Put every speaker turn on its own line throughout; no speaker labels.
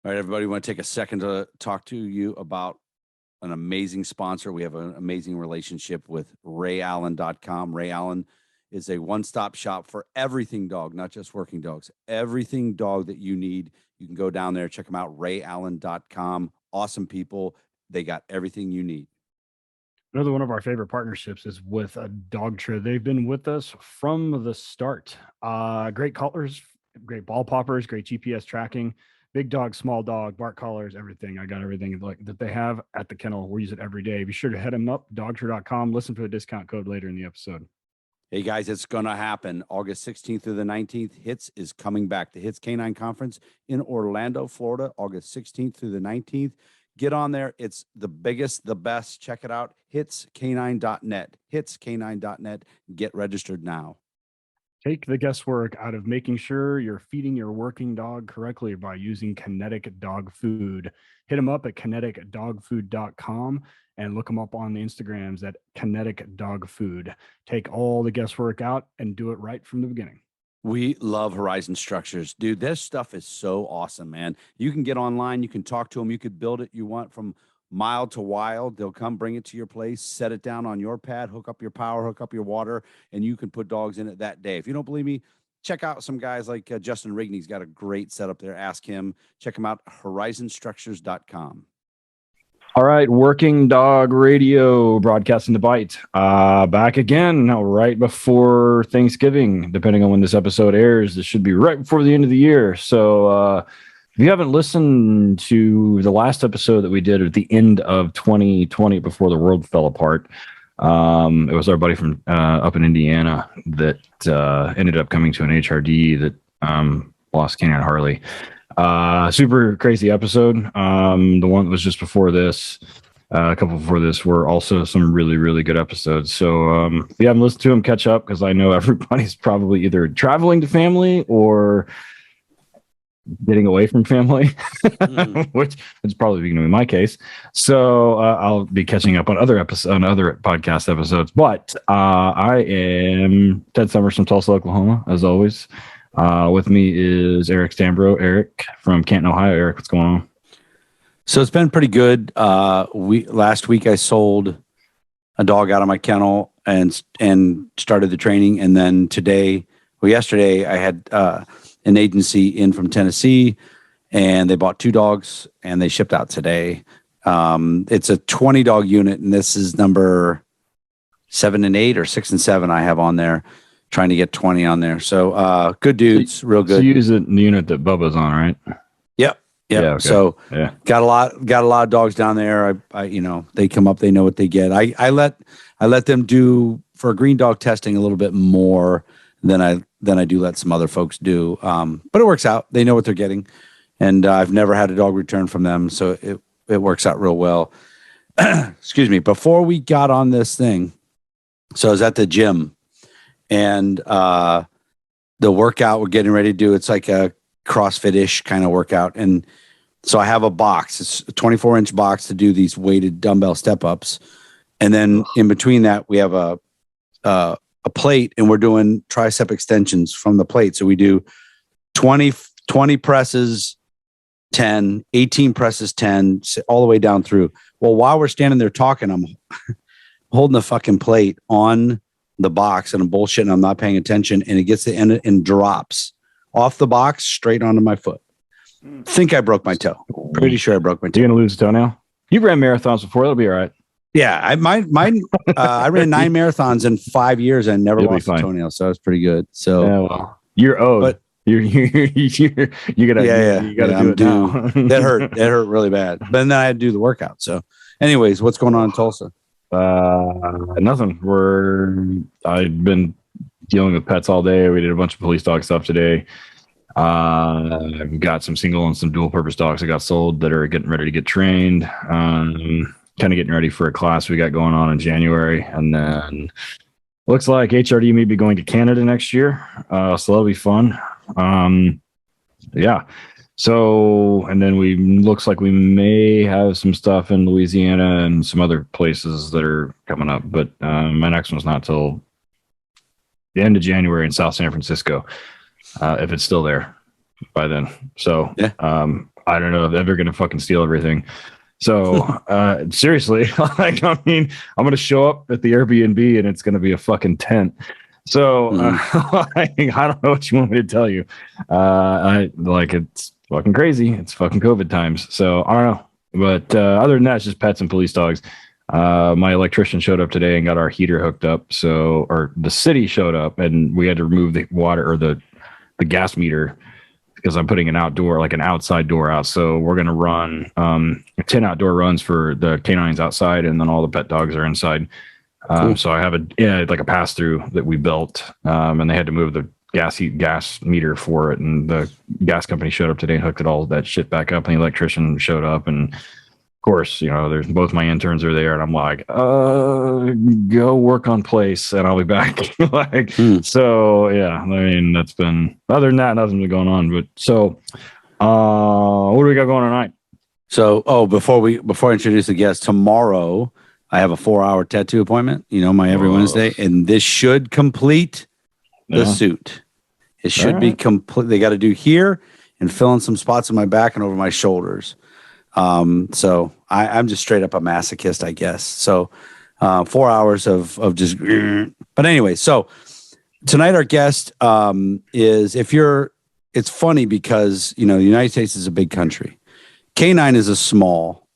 All right, everybody, want to take a second to talk to you about an amazing sponsor. We have an amazing relationship with RayAllen.com. Ray Allen is a one-stop shop for everything dog, not just working dogs. Everything dog that you need, you can go down there, check them out, RayAllen.com. Awesome people. They got everything you need.
Another one of our favorite partnerships is with a Dog Trainer. They've been with us from the start. Great collars, great ball poppers, great GPS tracking, big dog, small dog, bark collars, everything. I got everything like that they have at the kennel. We use it every day. Be sure to head them up, dogtrainer.com. Listen for the discount code later in the episode.
Hey, guys, it's going to happen. August 16th through the 19th. HITS is coming back. The HITS Canine Conference in Orlando, Florida, August 16th through the 19th. Get on there. It's the biggest, the best. Check it out. HitsK9.net. HitsK9.net. Get registered now.
Take the guesswork out of making sure you're feeding your working dog correctly by using Kinetic Dog Food. Hit them up at kineticdogfood.com and look them up on the Instagrams at Kinetic Dog Food. Take all the guesswork out and do it right from the beginning.
We love Horizon Structures. Dude, this stuff is so awesome, man. You can get online. You can talk to them. You could build it you want from mild to wild. They'll come bring it to your place, set it down on your pad, hook up your power, hook up your water, and you can put dogs in it that day. If you don't believe me, check out some guys like Justin Rigney's got a great setup there. Ask him. Check him out, horizonstructures.com.
All right, Working Dog Radio, broadcasting the bite. Back again, right before Thanksgiving, depending on when this episode airs. This should be right before the end of the year. So if you haven't listened to the last episode that we did at the end of 2020, before the world fell apart, it was our buddy from up in Indiana that ended up coming to an HRD that lost Canine Harley. Super crazy episode. The one that was just before this, a couple before this, were also some really, really good episodes. So if you haven't listened to them, catch up, because I know everybody's probably either traveling to family or getting away from family, which is probably going to be my case. So I'll be catching up on other podcast episodes. But I am Ted Summers from Tulsa, Oklahoma, as always. With me is Eric Stambro. Eric from Canton, Ohio. Eric, what's going on?
So it's been pretty good. Last week I sold a dog out of my kennel and started the training, and then yesterday I had an agency in from Tennessee, and they bought 2 dogs and they shipped out today. It's a 20 dog unit, and this is number 7 and 8 or 6 and 7 I have on there. Trying to get 20 on there. So good dudes, real good.
So you use the unit that Bubba's on, right?
Yep. Yeah. Okay. So got a lot of dogs down there. I they come up, they know what they get. I let them do for green dog testing a little bit more than I do let some other folks do. But it works out. They know what they're getting. And I've never had a dog return from them. So it works out real well. Excuse me. Before we got on this thing, so I was at the gym. And the workout we're getting ready to do, it's like a CrossFit-ish kind of workout. And so I have a box. It's a 24-inch box to do these weighted dumbbell step-ups. And then in between that, we have a plate, and we're doing tricep extensions from the plate. So we do 20 presses, 10, 18 presses, 10, all the way down through. Well, while we're standing there talking, I'm holding the fucking plate on the box and I'm bullshitting. I'm not paying attention, and it gets to the end and drops off the box straight onto my foot. Think I broke my toe. Pretty sure I broke my toe.
You're gonna lose a toenail. You've ran marathons before. That'll be all right.
Yeah, I ran 9 marathons in 5 years and never lost a toenail, so that's pretty good. So
yeah, well, you're owed. But you gotta do it now.
That hurt really bad. But then I had to do the workout. So, anyways, what's going on in Tulsa?
Nothing. I've been dealing with pets all day. We did a bunch of police dog stuff today. I've got some single and some dual purpose dogs that got sold that are getting ready to get trained. Kind of getting ready for a class we got going on in January. And then looks like HRD may be going to Canada next year. So that'll be fun. Yeah. So, and then looks like we may have some stuff in Louisiana and some other places that are coming up. But my next one's not till the end of January in South San Francisco, if it's still there by then. So, I don't know if they're going to fucking steal everything. So seriously, like, I mean, I'm going to show up at the Airbnb and it's going to be a fucking tent. So I don't know what you want me to tell you. It's fucking crazy. It's fucking COVID times. So I don't know. But other than that, it's just pets and police dogs. My electrician showed up today and got our heater hooked up. So, or the city showed up and we had to remove the water or the gas meter because I'm putting an outside door out. So we're going to run 10 outdoor runs for the canines outside, and then all the pet dogs are inside. Cool. So I have a pass through that we built, and they had to move the gas meter for it. And the gas company showed up today and hooked all that shit back up. And the electrician showed up, and of course, there's both my interns are there, and I'm like, go work on place, and I'll be back. So yeah, I mean, that's been, other than that, nothing's been going on. But so, what do we got going tonight?
So, before I introduce the guest, tomorrow I have a 4-hour tattoo appointment, my every Wednesday, and this should complete the suit. It should be complete. They got to do here and fill in some spots in my back and over my shoulders. So I'm just straight up a masochist, I guess. So, 4 hours of just, but anyway, so tonight our guest, is it's funny because, the United States is a big country. K9 is a small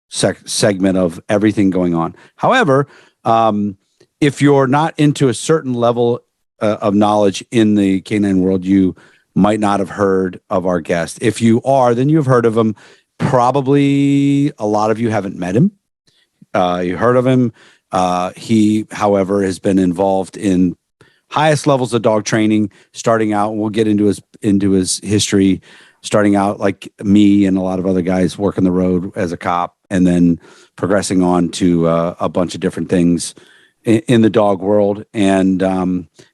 segment of everything going on. However, if you're not into a certain level of knowledge in the canine world, you might not have heard of our guest. If you are, then you've heard of him. Probably a lot of you haven't met him. You heard of him. He, however, has been involved in highest levels of dog training, starting out. We'll get into his history, starting out like me and a lot of other guys working the road as a cop, and then progressing on to a bunch of different things in the dog world. And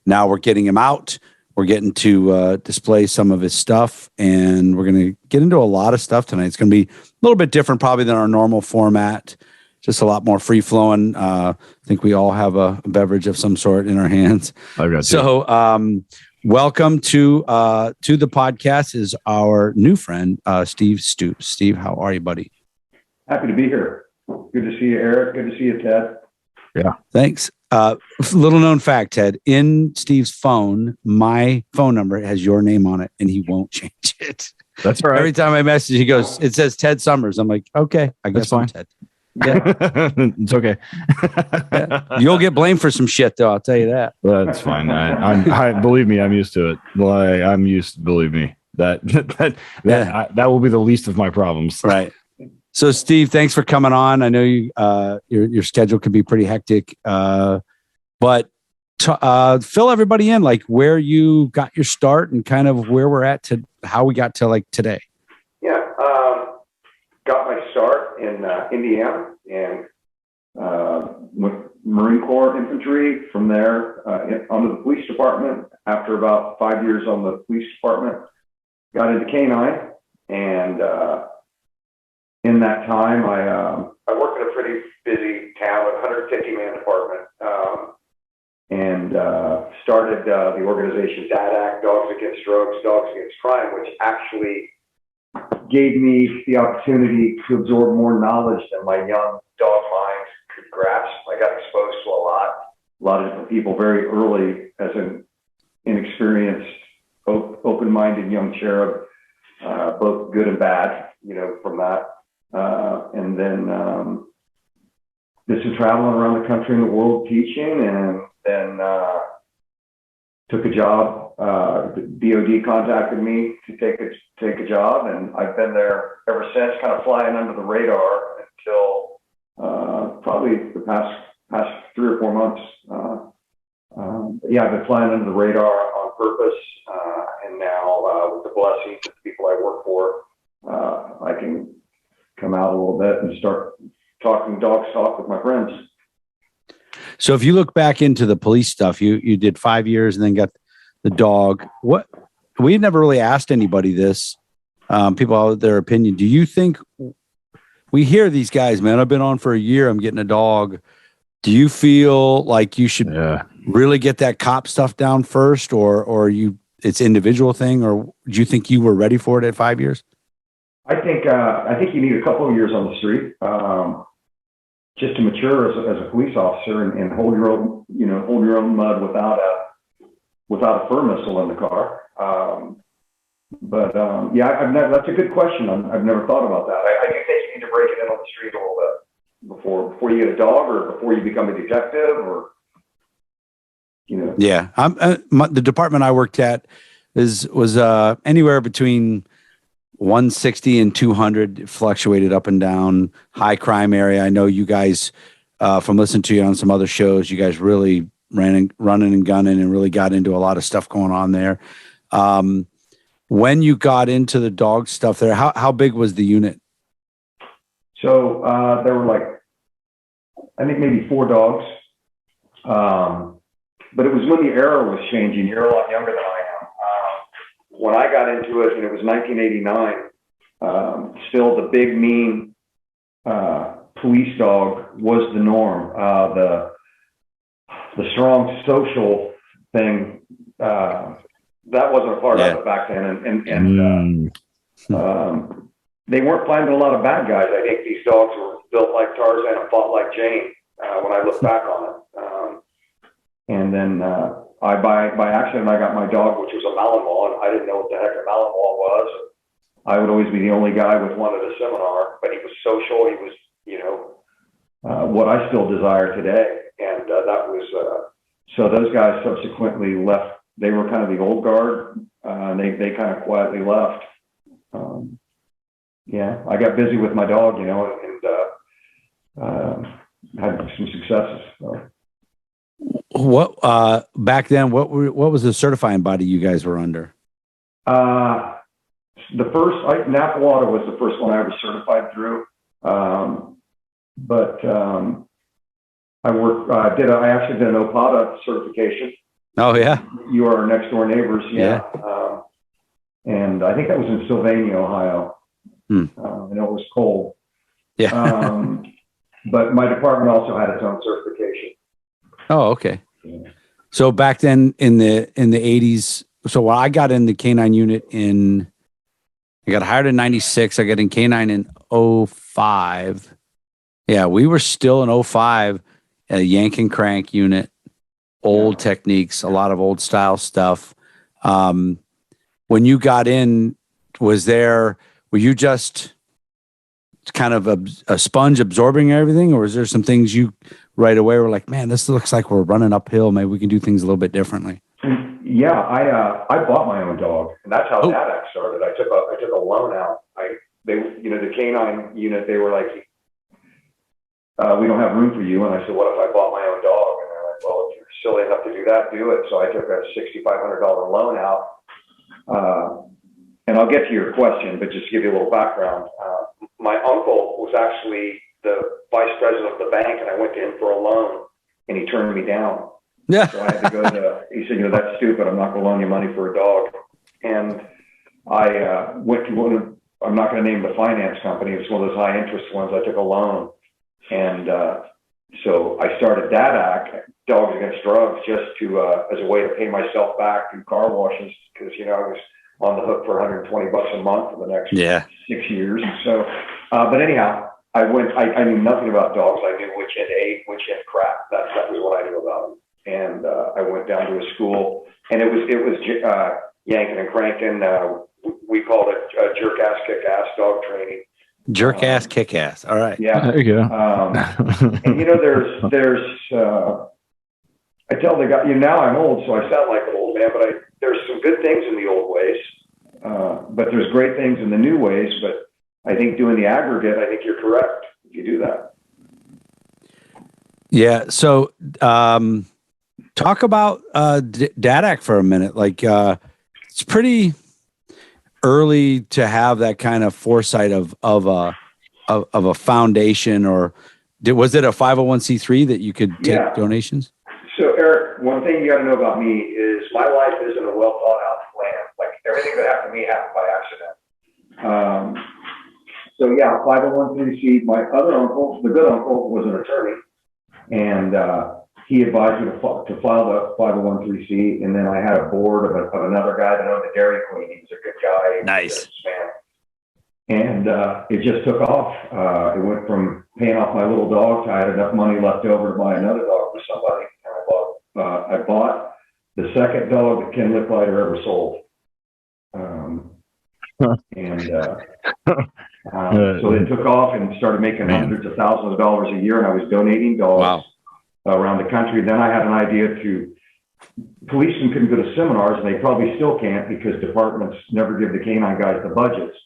now we're getting him out. We're getting to display some of his stuff, and we're going to get into a lot of stuff tonight. It's going to be a little bit different probably than our normal format, just a lot more free-flowing. I think we all have a beverage of some sort in our hands.
I've got
so welcome to the podcast is our new friend, Steve Stoops. Steve, how are you, buddy?
Happy to be here. Good to see you, Eric. Good to see you, Ted.
Yeah. Thanks. Little known fact, Ted, in Steve's phone, my phone number has your name on it, and he won't change it.
That's right.
Every time I message, he goes, it says Ted Summers. I'm like, okay, I guess I'm Ted. Yeah.
It's okay.
Yeah. You'll get blamed for some shit, though. I'll tell you that.
That's fine. I believe me, I'm used to it. I'm used to, believe me, that will be the least of my problems.
Right. So, Steve, thanks for coming on. I know your schedule can be pretty hectic, but fill everybody in, like where you got your start and kind of where we're at to how we got to like today.
Yeah, got my start in Indiana and went Marine Corps infantry. From there, onto the police department. After about 5 years on the police department, got into K9 and. In that time, I worked in a pretty busy town with a 150-man department, and started the organization DADAC, Dogs Against Drugs, Dogs Against Crime, which actually gave me the opportunity to absorb more knowledge than my young dog mind could grasp. I got exposed to a lot of different people very early as an inexperienced, open-minded young cherub, both good and bad, from that. And then did some traveling around the country and the world teaching, and then took a job. The DOD contacted me to take a job, and I've been there ever since, kind of flying under the radar until probably the past 3 or 4 months. I've been flying under the radar on purpose, and now with the blessings of the people I work for, I can come out a little bit and start talking dog talk with my friends.
So if you look back into the police stuff, you did 5 years and then got the dog. What we've never really asked anybody this, people out their opinion. Do you think we hear these guys, man, I've been on for a year, I'm getting a dog. Do you feel like you should really get that cop stuff down first, or it's individual thing, or do you think you were ready for it at 5 years?
I think you need a couple of years on the street just to mature as a police officer and hold your own mud without a fur missile in the car. That's a good question. I've never thought about that. I do think you need to break it in on the street a little bit before you get a dog or before you become a detective or.
Yeah, the department I worked at was anywhere between 160 and 200. It fluctuated up and down. High crime area. I know you guys, from listening to you on some other shows, you guys really running and gunning and really got into a lot of stuff going on there. When you got into the dog stuff there, how big was the unit?
So there were I think maybe 4 dogs. But it was when the era was changing. You're a lot younger than I am. When I got into it, and it was 1989, still the big, mean police dog was the norm. The strong social thing, that wasn't a part of it back then. And they weren't finding a lot of bad guys. I think these dogs were built like Tarzan and fought like Jane when I look back on it. And then by accident, I got my dog, which was a Malinois, and I didn't know what the heck a Malinois was. I would always be the only guy with one at a seminar, but he was social. He was, what I still desire today. And that was, so those guys subsequently left. They were kind of the old guard. They kind of quietly left. I got busy with my dog, and had some successes. So.
What back then? What was the certifying body you guys were under?
The first Napawata was the first one I was certified through, but I actually did an OPATA certification.
Oh yeah,
you are our next door neighbors, yeah. And I think that was in Sylvania, Ohio. I know it was cold.
Yeah.
But my department also had its own certification.
Oh, okay. Yeah. So back then in the 80s, so when I got in the K9 unit I got hired in 96. I got in K9 in 05. Yeah, we were still in 05 at a yank and crank unit, old techniques, a lot of old style stuff. When you got in, were you just kind of a sponge absorbing everything, or was there some things you right away were like, man, this looks like we're running uphill, maybe we can do things a little bit differently?
Yeah, I bought my own dog, and that's how that act started. I took a loan out. The K9 unit, they were like, we don't have room for you, and I said, what if I bought my own dog? And they're like, well, if you're silly enough to do that, do it. So I took a $6,500 loan out. And I'll get to your question, but just to give you a little background, my uncle was actually the vice president of the bank, and I went to him for a loan, and he turned me down.
Yeah.
So I had to go he said, that's stupid. I'm not going to loan you money for a dog. And I went to I'm not going to name the finance company. It was one of those high interest ones. I took a loan. And so I started DADAC, Dogs Against Drugs, just to as a way to pay myself back through car washes, because, I was on the hook for $120 a month for the next 6 years. So, but anyhow, I knew nothing about dogs. I knew which end ate, which end crap. That was what I knew about them. And I went down to a school, and it was yanking and cranking. We called it jerk ass, kick ass dog training.
Jerk ass, kick ass. All right.
Yeah.
There you go.
And there's I tell the guy, now I'm old, so I sound like an old man, but there's some good things in the old ways, but there's great things in the new ways. But I think doing the aggregate, I think you're correct if you do that.
Yeah. So talk about DADAC for a minute. Like it's pretty early to have that kind of foresight of a foundation, or was it a 501c3 that you could take donations?
So Eric, one thing you got to know about me is my life isn't a well thought out plan. Like everything that happened to me happened by accident. So yeah, 501c3. My other uncle, the good uncle, was an attorney, and he advised me to file the 501c3. And then I had a board of another guy that owned the Dairy Queen. He was a good guy.
Nice.
And it just took off. It went from paying off my little dog to I had enough money left over to buy another dog for somebody. And I bought the second dog that Ken Licklider ever sold. So it took off and started making hundreds of thousands of dollars a year, and I was donating dogs around the country. Then I had an idea to, policemen couldn't go to seminars, and they probably still can't because departments never give the canine guys the budgets.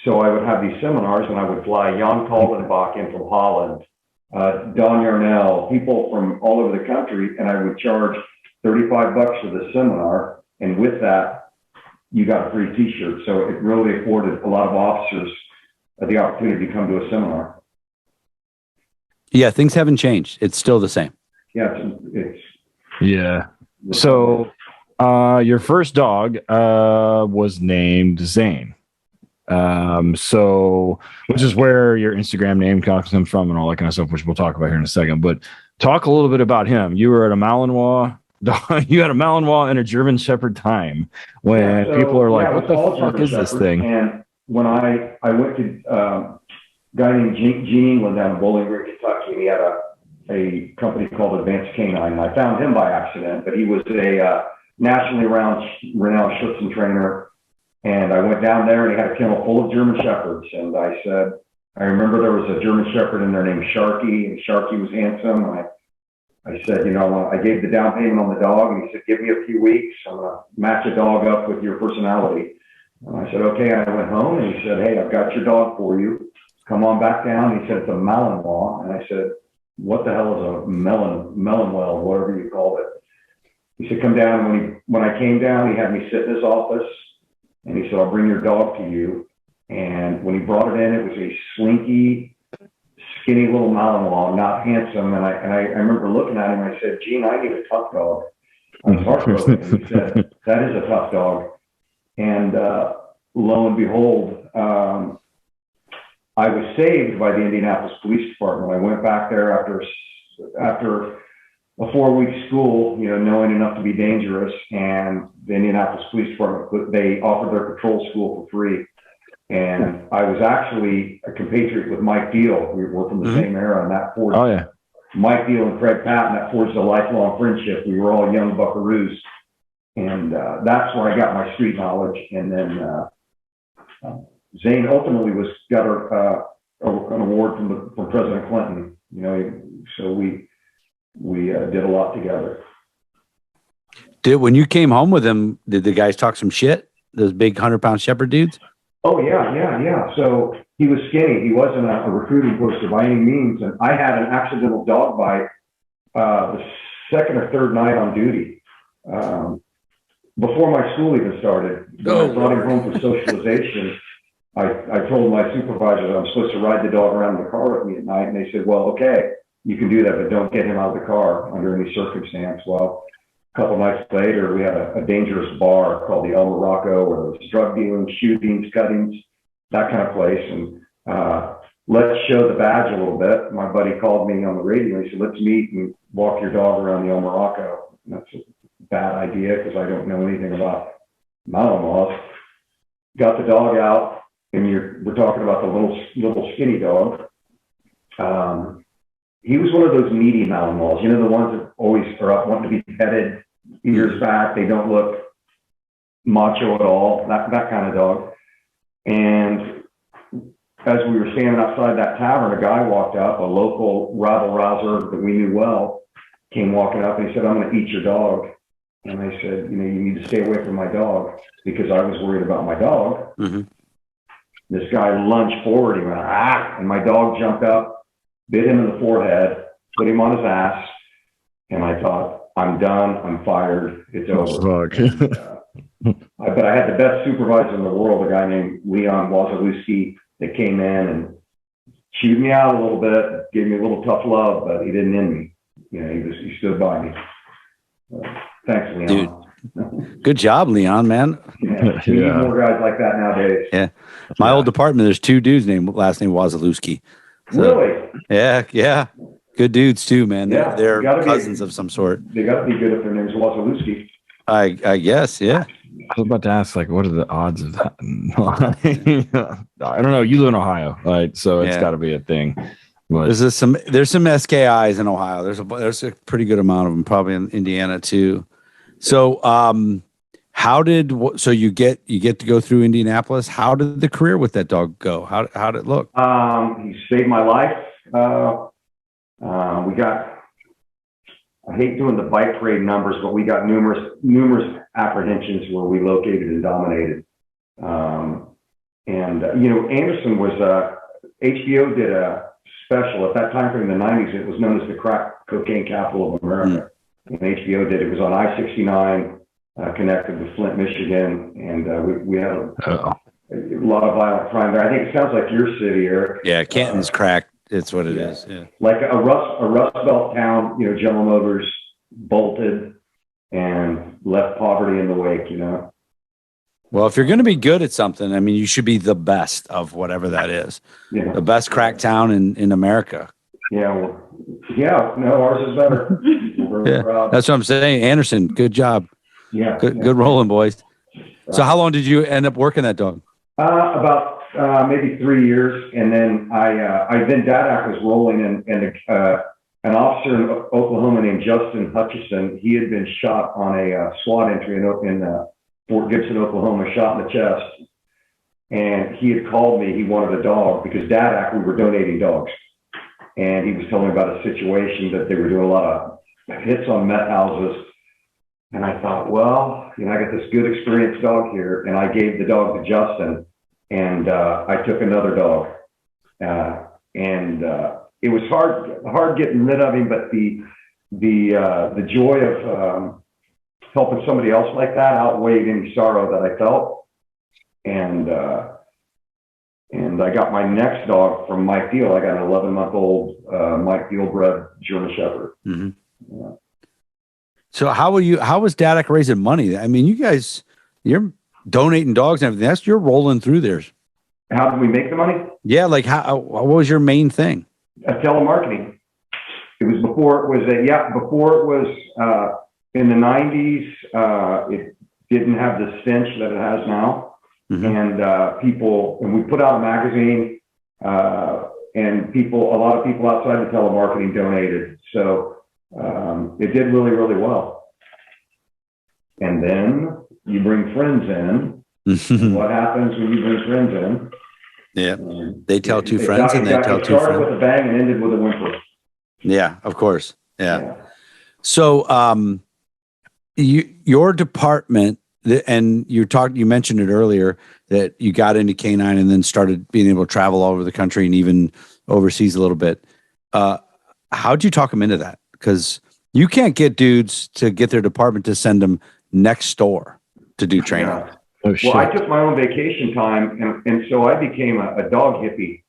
So I would have these seminars, and I would fly Jan Kaldenbach in from Holland, Don Yarnell, people from all over the country, and I would charge $35 for the seminar, and with that, you got a free T-shirt. So it really afforded a lot of officers the opportunity to come to a seminar.
Yeah, things haven't changed. It's still the same.
Yeah,
yeah. So your first dog was named Zane. So which is where your Instagram name comes from and all that kind of stuff, which we'll talk about here in a second. But talk a little bit about him. You were at a Malinois. You had a Malinois and a German Shepherd time when people are like, "What the fuck is this thing?"
And when I went to a guy named Gene England down in Bowling Green, Kentucky, and he had a company called Advanced Canine, and I found him by accident. But he was a nationally renowned Schlitzen trainer. And I went down there, and he had a kennel full of German Shepherds. And I said, I remember there was a German Shepherd in there named Sharky, and Sharky was handsome. And I said, you know, I gave the down payment on the dog, and he said, give me a few weeks. I'm going to match a dog up with your personality. And I said, okay. And I went home, and he said, hey, I've got your dog for you. Come on back down. He said, it's a Malinois. And I said, what the hell is a melonwell, whatever you call it? He said, come down. When I came down, he had me sit in his office. And he said, I'll bring your dog to you. And when he brought it in, it was a slinky, skinny little Malinois, not handsome. And I remember looking at him, and I said, Gene, I need a tough dog. I was heartbroken. And he said, that is a tough dog. And lo and behold, I was saved by the Indianapolis Police Department. I went back there after a 4-week school, you know, knowing enough to be dangerous, and the Indianapolis Police Department, they offered their patrol school for free. And I was actually a compatriot with Mike Deal. We were from the same era, and that forged Mike Deal and Craig Patton, that forged a lifelong friendship. We were all young buckaroos. And that's where I got my street knowledge. And then Zane ultimately got an award from President Clinton, you know, so we did a lot together.
When you came home with him, did the guys talk some shit? Those big 100-pound shepherd dudes?
Oh, yeah. So he was skinny. He wasn't a recruiting poster by any means. And I had an accidental dog bite the second or third night on duty. Before my school even started. When I brought him home for socialization, I told my supervisor that I'm supposed to ride the dog around in the car with me at night. And they said, well, okay, you can do that, but don't get him out of the car under any circumstance. Well, a couple nights later, we had a dangerous bar called the El Morocco, where there was drug dealing, shootings, cuttings, that kind of place. And let's show the badge a little bit. My buddy called me on the radio, and he said, let's meet and walk your dog around the El Morocco. And that's a bad idea because I don't know anything about Malinois. Got the dog out, and we're talking about the little skinny dog. He was one of those meaty Malinois, you know, the ones that always are up wanting to be petted, ears back. They don't look macho at all, that kind of dog. And as we were standing outside that tavern, a guy walked up, a local rabble-rouser that we knew well, came walking up, and he said, I'm going to eat your dog. And I said, you know, you need to stay away from my dog, because I was worried about my dog. Mm-hmm. This guy lunged forward, he went, and my dog jumped up, bit him in the forehead, put him on his ass, and I thought, I'm done, I'm fired, it's over. But I had the best supervisor in the world, a guy named Leon Wazalewski, that came in and chewed me out a little bit, gave me a little tough love, but he didn't end me. You know, he stood by me. Thanks, Leon.
Dude, good job, Leon, man.
Yeah, we need more guys like that nowadays.
Yeah. My old department, there's 2 dudes last name Wazalewski. So,
really?
Yeah. Good dudes too, man. They're
Yeah,
cousins of some sort.
They got to be good if their name's Wazalewski.
I guess, yeah.
I was about to ask, like, what are the odds of that? I don't know. You live in Ohio, right? So it's got to be a thing. But
there's some SKIs in Ohio. There's a pretty good amount of them, probably in Indiana too. So, so you get to go through Indianapolis. How did the career with that dog go? How did it look?
He saved my life. I hate doing the bite parade numbers, but we got numerous apprehensions where we located and dominated. Anderson was HBO did a special at that time during the 90s. It was known as the crack cocaine capital of America. And HBO did. It was on I-69, connected with Flint, Michigan, and we had a lot of violent crime there. I think it sounds like your city, Eric.
Yeah, Canton's crack. It's what it is. Yeah.
Like a Rust Belt town, General Motors bolted and left poverty in the wake,
Well, if you're going to be good at something, I mean, you should be the best of whatever that is. Yeah. The best crack town in America.
Yeah. No, ours is better.
That's what I'm saying. Anderson, good job.
Yeah.
Good rolling, boys. So how long did you end up working that dog?
About maybe 3 years, and then then Dadak was rolling, and an officer in Oklahoma named Justin Hutchison, he had been shot on a SWAT entry in Fort Gibson, Oklahoma, shot in the chest, and he had called me. He wanted a dog because Dadak, we were donating dogs, and he was telling me about a situation that they were doing a lot of hits on meth houses. And I thought, well, I got this good experienced dog here, and I gave the dog to Justin, and I took another dog, and it was hard getting rid of him, but the joy of helping somebody else like that outweighed any sorrow that I felt, and I got my next dog from Mike Deal. I got an 11-month-old Mike Deal bred German Shepherd.
Mm-hmm. Yeah. So how was Dadak raising money? I mean, you're donating dogs and everything. You're rolling through theirs.
How did we make the money?
Yeah, like what was your main thing?
Telemarketing. It was before it was in the 90s. It didn't have the stench that it has now. Mm-hmm. And we put out a magazine, and a lot of people outside the telemarketing donated. So it did really, really well. And then you bring friends in. What happens when you bring friends in?
Yeah, they tell two friends, and they tell two friends.
Started with a bang and ended with a whimper.
Yeah, of course. Yeah. So, your department, and you mentioned it earlier that you got into canine and then started being able to travel all over the country and even overseas a little bit. How'd you talk them into that? Because you can't get dudes to get their department to send them next door to do training.
Yeah. Oh, well, I took my own vacation time, and so I became a dog hippie,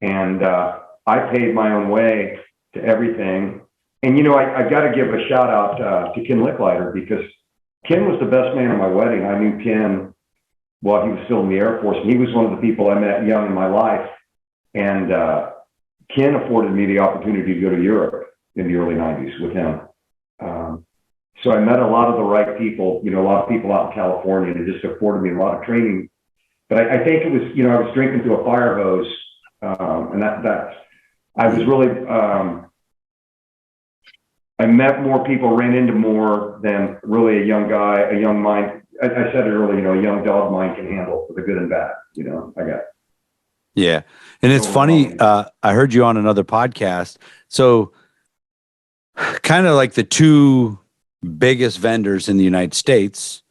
and I paid my own way to everything. And I got to give a shout out to Ken Licklider, because Ken was the best man at my wedding. I knew Ken while he was still in the Air Force, and he was one of the people I met young in my life. And Ken afforded me the opportunity to go to Europe in the early 90s with him. So I met a lot of the right people, a lot of people out in California, and it just afforded me a lot of training. But I think it was, I was drinking through a fire hose, and I was really, I met more people, ran into more than really a young guy, a young mind. I said it earlier, a young dog mind can handle the good and bad, I got.
Yeah. And it's funny. I heard you on another podcast. So kind of like the two biggest vendors in the United States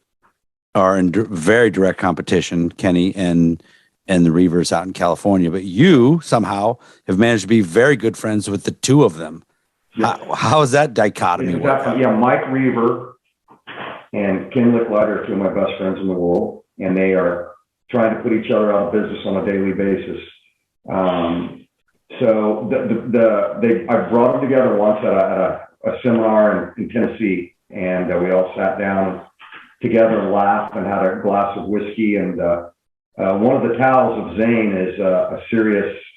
are in very direct competition, Kenny and the Reavers out in California, but you somehow have managed to be very good friends with the two of them. Yeah. How is that dichotomy?
Exactly. Yeah, Mike Reaver and Ken Licklider are two of my best friends in the world, and they are trying to put each other out of business on a daily basis. So I brought them together once at a seminar in Tennessee, and we all sat down together and laughed and had a glass of whiskey. And one of the Taos of Zane is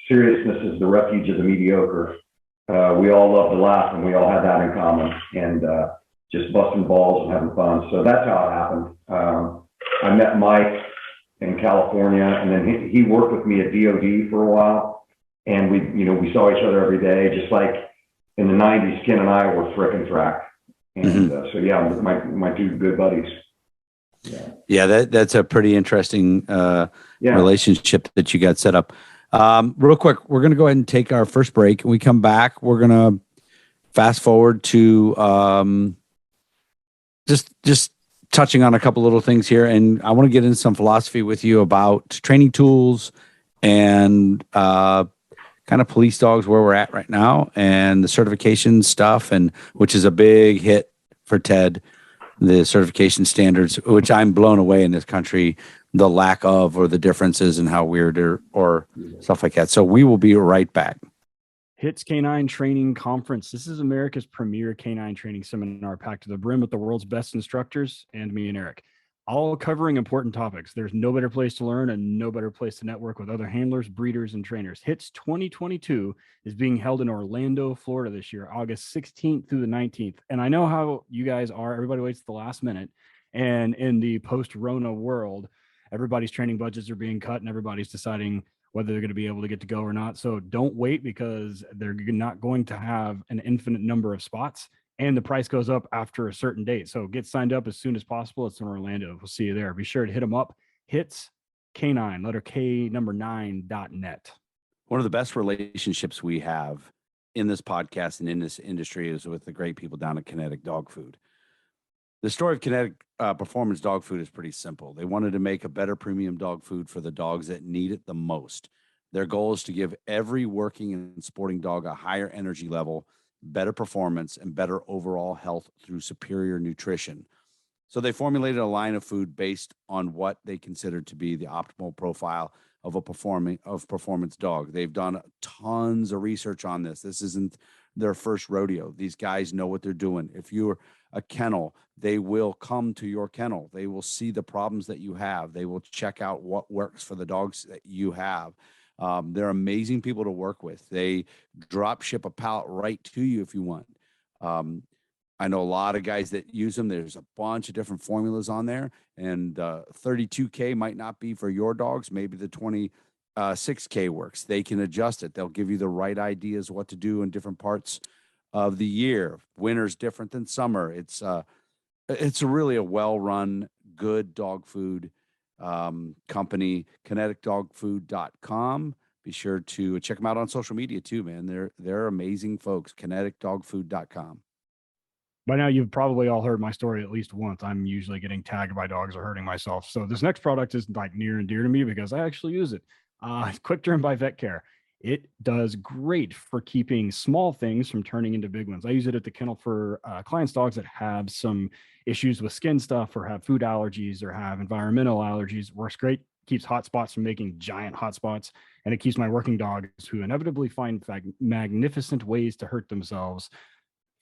seriousness is the refuge of the mediocre. We all love to laugh, and we all had that in common. And just busting balls and having fun. So that's how it happened. I met Mike in California, and then he worked with me at DOD for a while, and we saw each other every day, just like in the 90s, Ken and I were frick and thrack. And so, yeah, my two good buddies.
Yeah, that's a pretty interesting relationship that you got set up. Real quick, we're going to go ahead and take our first break. When we come back, we're going to fast forward to just touching on a couple little things here. And I want to get into some philosophy with you about training tools and kind of police dogs, where we're at right now, and the certification stuff, and which is a big hit for Ted, the certification standards, which I'm blown away in this country, the lack of, or the differences and how weird or stuff like that. So we will be right back.
HITS Canine Training Conference. This is America's premier canine training seminar, packed to the brim with the world's best instructors and me and Eric, all covering important topics. There's no better place to learn and no better place to network with other handlers, breeders, and trainers. HITS 2022 is being held in Orlando, Florida this year, August 16th through the 19th. And I know how you guys are. Everybody waits at the last minute. And in the post-Rona world, everybody's training budgets are being cut and everybody's deciding whether they're going to be able to get to go or not. So don't wait, because they're not going to have an infinite number of spots, and the price goes up after a certain date. So get signed up as soon as possible. It's in Orlando. We'll see you there. Be sure to hit them up. HITS K9, letter K, number 9.net.
One of the best relationships we have in this podcast and in this industry is with the great people down at Kinetic Dog Food. The story of Kinetic Performance Dog Food is pretty simple. They wanted to make a better premium dog food for the dogs that need it the most. Their goal is to give every working and sporting dog a higher energy level, better performance, and better overall health through superior nutrition. So they formulated a line of food based on what they considered to be the optimal profile of a performance dog. They've done tons of research on this. This isn't their first rodeo. These guys know what they're doing. If you're a kennel, they will come to your kennel. They will see the problems that you have. They will check out what works for the dogs that you have. They're amazing people to work with. They drop ship a pallet right to you if you want. I know a lot of guys that use them. There's a bunch of different formulas on there, and 32K might not be for your dogs. Maybe the 26K works. They can adjust it. They'll give you the right ideas what to do in different parts of the year. Winter's different than summer. It's really a well-run, good dog food company. kineticdogfood.com. Be sure to check them out on social media too, man. They're amazing folks. kineticdogfood.com.
By now, you've probably all heard my story at least once. I'm usually getting tagged by dogs or hurting myself. So this next product is like near and dear to me because I actually use it. Quick Turn by Vet Care. It does great for keeping small things from turning into big ones. I use it at the kennel for clients' dogs that have some issues with skin stuff, or have food allergies, or have environmental allergies. Works great. Keeps hot spots from making giant hot spots. And it keeps my working dogs, who inevitably find magnificent ways to hurt themselves,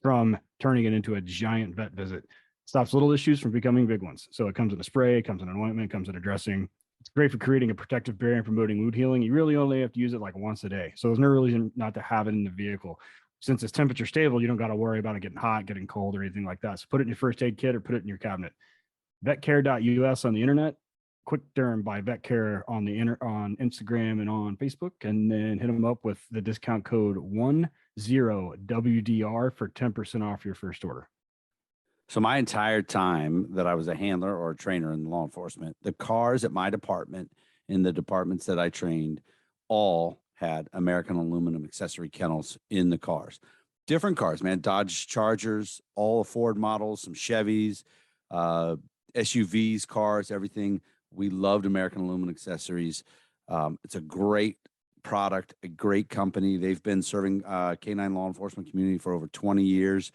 from turning it into a giant vet visit. Stops little issues from becoming big ones. So it comes in a spray, it comes in an ointment, it comes in a dressing. It's great for creating a protective barrier and promoting wound healing. You really only have to use it like once a day. So there's no reason not to have it in the vehicle. Since it's temperature stable, you don't got to worry about it getting hot, getting cold, or anything like that. So put it in your first aid kit or put it in your cabinet. Vetcare.us on the internet. Quick Derm by Vet Care on Instagram and on Facebook, and then hit them up with the discount code 10WDR for 10% off your first order.
So my entire time that I was a handler or a trainer in law enforcement, the cars at my department, in the departments that I trained, all had American aluminum accessory kennels in the cars. Different cars, man. Dodge Chargers, all Ford models, some Chevys, SUVs, cars, everything. We loved American aluminum accessories. It's a great product, a great company. They've been serving canine law enforcement community for over 20 years.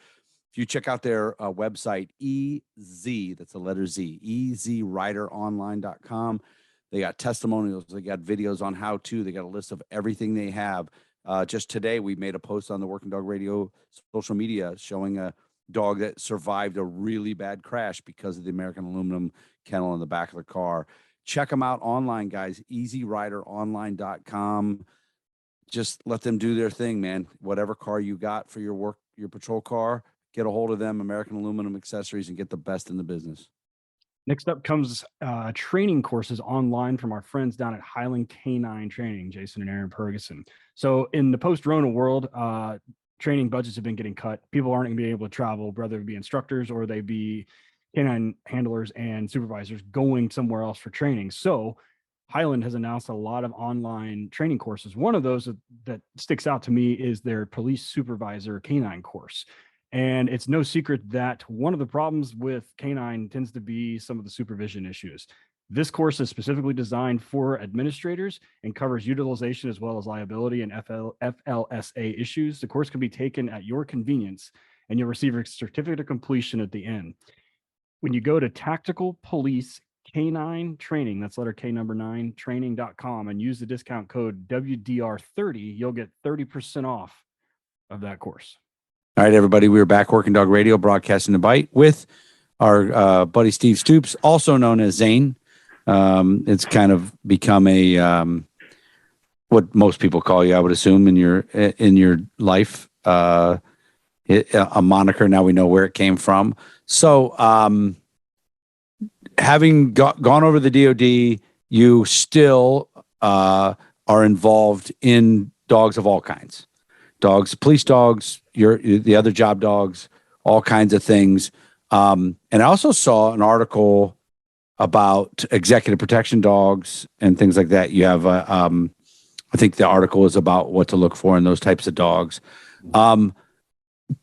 If you check out their website, EZ, that's the letter Z, EZRiderOnline.com. They got testimonials. They got videos on how to. They got a list of everything they have. Just today, we made a post on the Working Dog Radio social media showing a dog that survived a really bad crash because of the American aluminum kennel in the back of the car. Check them out online, guys. EZRiderOnline.com. Just let them do their thing, man. Whatever car you got for your work, your patrol car, get a hold of them, American Aluminum Accessories, and get the best in the business.
Next up comes training courses online from our friends down at Highland K9 Training, Jason and Aaron Ferguson. So in the post-Rona world, training budgets have been getting cut. People aren't going to be able to travel, whether it be instructors or they be canine handlers and supervisors going somewhere else for training. So Highland has announced a lot of online training courses. One of those that sticks out to me is their police supervisor canine course. And it's no secret that one of the problems with canine tends to be some of the supervision issues. This course is specifically designed for administrators and covers utilization as well as liability and FLSA issues. The course can be taken at your convenience, and you'll receive a certificate of completion at the end. When you go to Tactical Police K9 Training, that's letter K number 9, training.com, and use the discount code WDR30, you'll get 30% off of that course.
All right, everybody, we're back, Working Dog Radio, broadcasting the bite with our buddy Steve Stoops, also known as Zane. It's kind of become a what most people call you, I would assume, in your life, a moniker. Now we know where it came from. So, having gone over the DOD, you still are involved in dogs of all kinds. Dogs, police dogs, the other job dogs, all kinds of things. And I also saw an article about executive protection dogs and things like that. You have, I think the article is about what to look for in those types of dogs.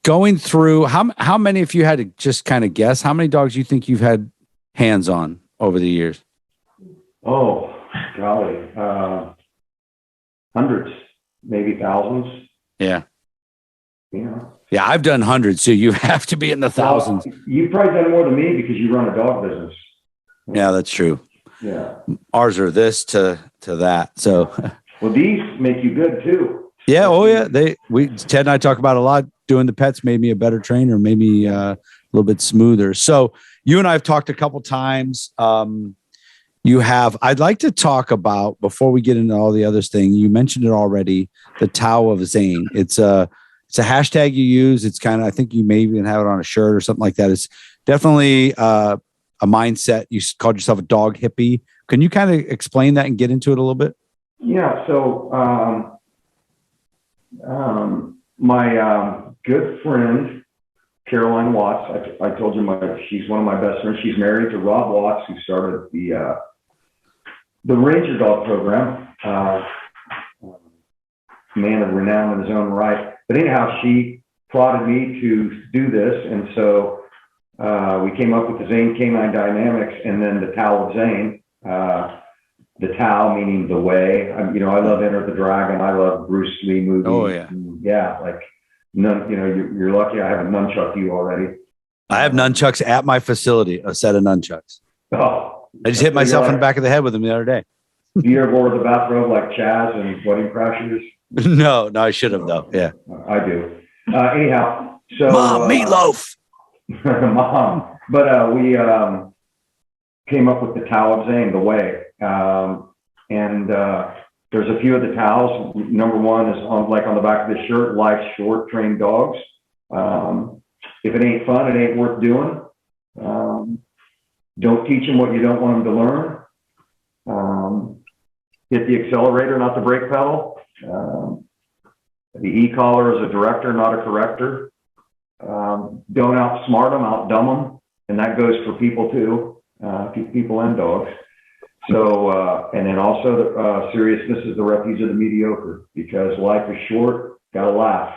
Going through, how many, if you had to just kind of guess, how many dogs you think you've had hands on over the years?
Oh, golly. Hundreds, maybe thousands.
Yeah.
Yeah.
Yeah, I've done hundreds, so you have to be in the thousands.
Well, you've probably done more than me because you run a dog business.
Yeah, that's true.
Yeah.
Ours are this to that. So
well, these make you good too.
Yeah, oh yeah. Ted and I talk about a lot. Doing the pets made me a better trainer, made me a little bit smoother. So you and I have talked a couple times. I'd like to talk about, before we get into all the other things, you mentioned it already, the Tao of Zane. It's a hashtag you use. It's kind of, I think you may even have it on a shirt or something like that. It's definitely a mindset. You called yourself a dog hippie. Can you kind of explain that and get into it a little bit?
Yeah. So my good friend, Caroline Watts, I told you she's one of my best friends. She's married to Rob Watts, who started the Ranger Dog program, man of renown in his own right. But anyhow, she prodded me to do this. And so we came up with the Zane Canine Dynamics and then the Tao of Zane. The Tao meaning the way. I love Enter the Dragon. I love Bruce Lee movies.
Oh, yeah.
And yeah, like none, you're lucky I haven't nunchucked you already.
I have nunchucks at my facility, a set of nunchucks.
Oh.
I just hit myself in the back of the head with them the other day.
Do you ever wear the bathrobe like Chaz and Wedding Crashers?
No, I should have though. Yeah,
I do. Anyhow, so
Mom, meatloaf.
Mom, but we came up with the Tao of Zane, the way, and there's a few of the Taos. Number one is on the back of the shirt: life's short, train dogs. If it ain't fun, it ain't worth doing. Don't teach them what you don't want them to learn. Hit the accelerator, not the brake pedal. The e-collar is a director, not a corrector. Don't outsmart them, outdumb them. And that goes for people too, people and dogs. So, and then also seriousness is the refuge of the mediocre, because life is short, gotta laugh.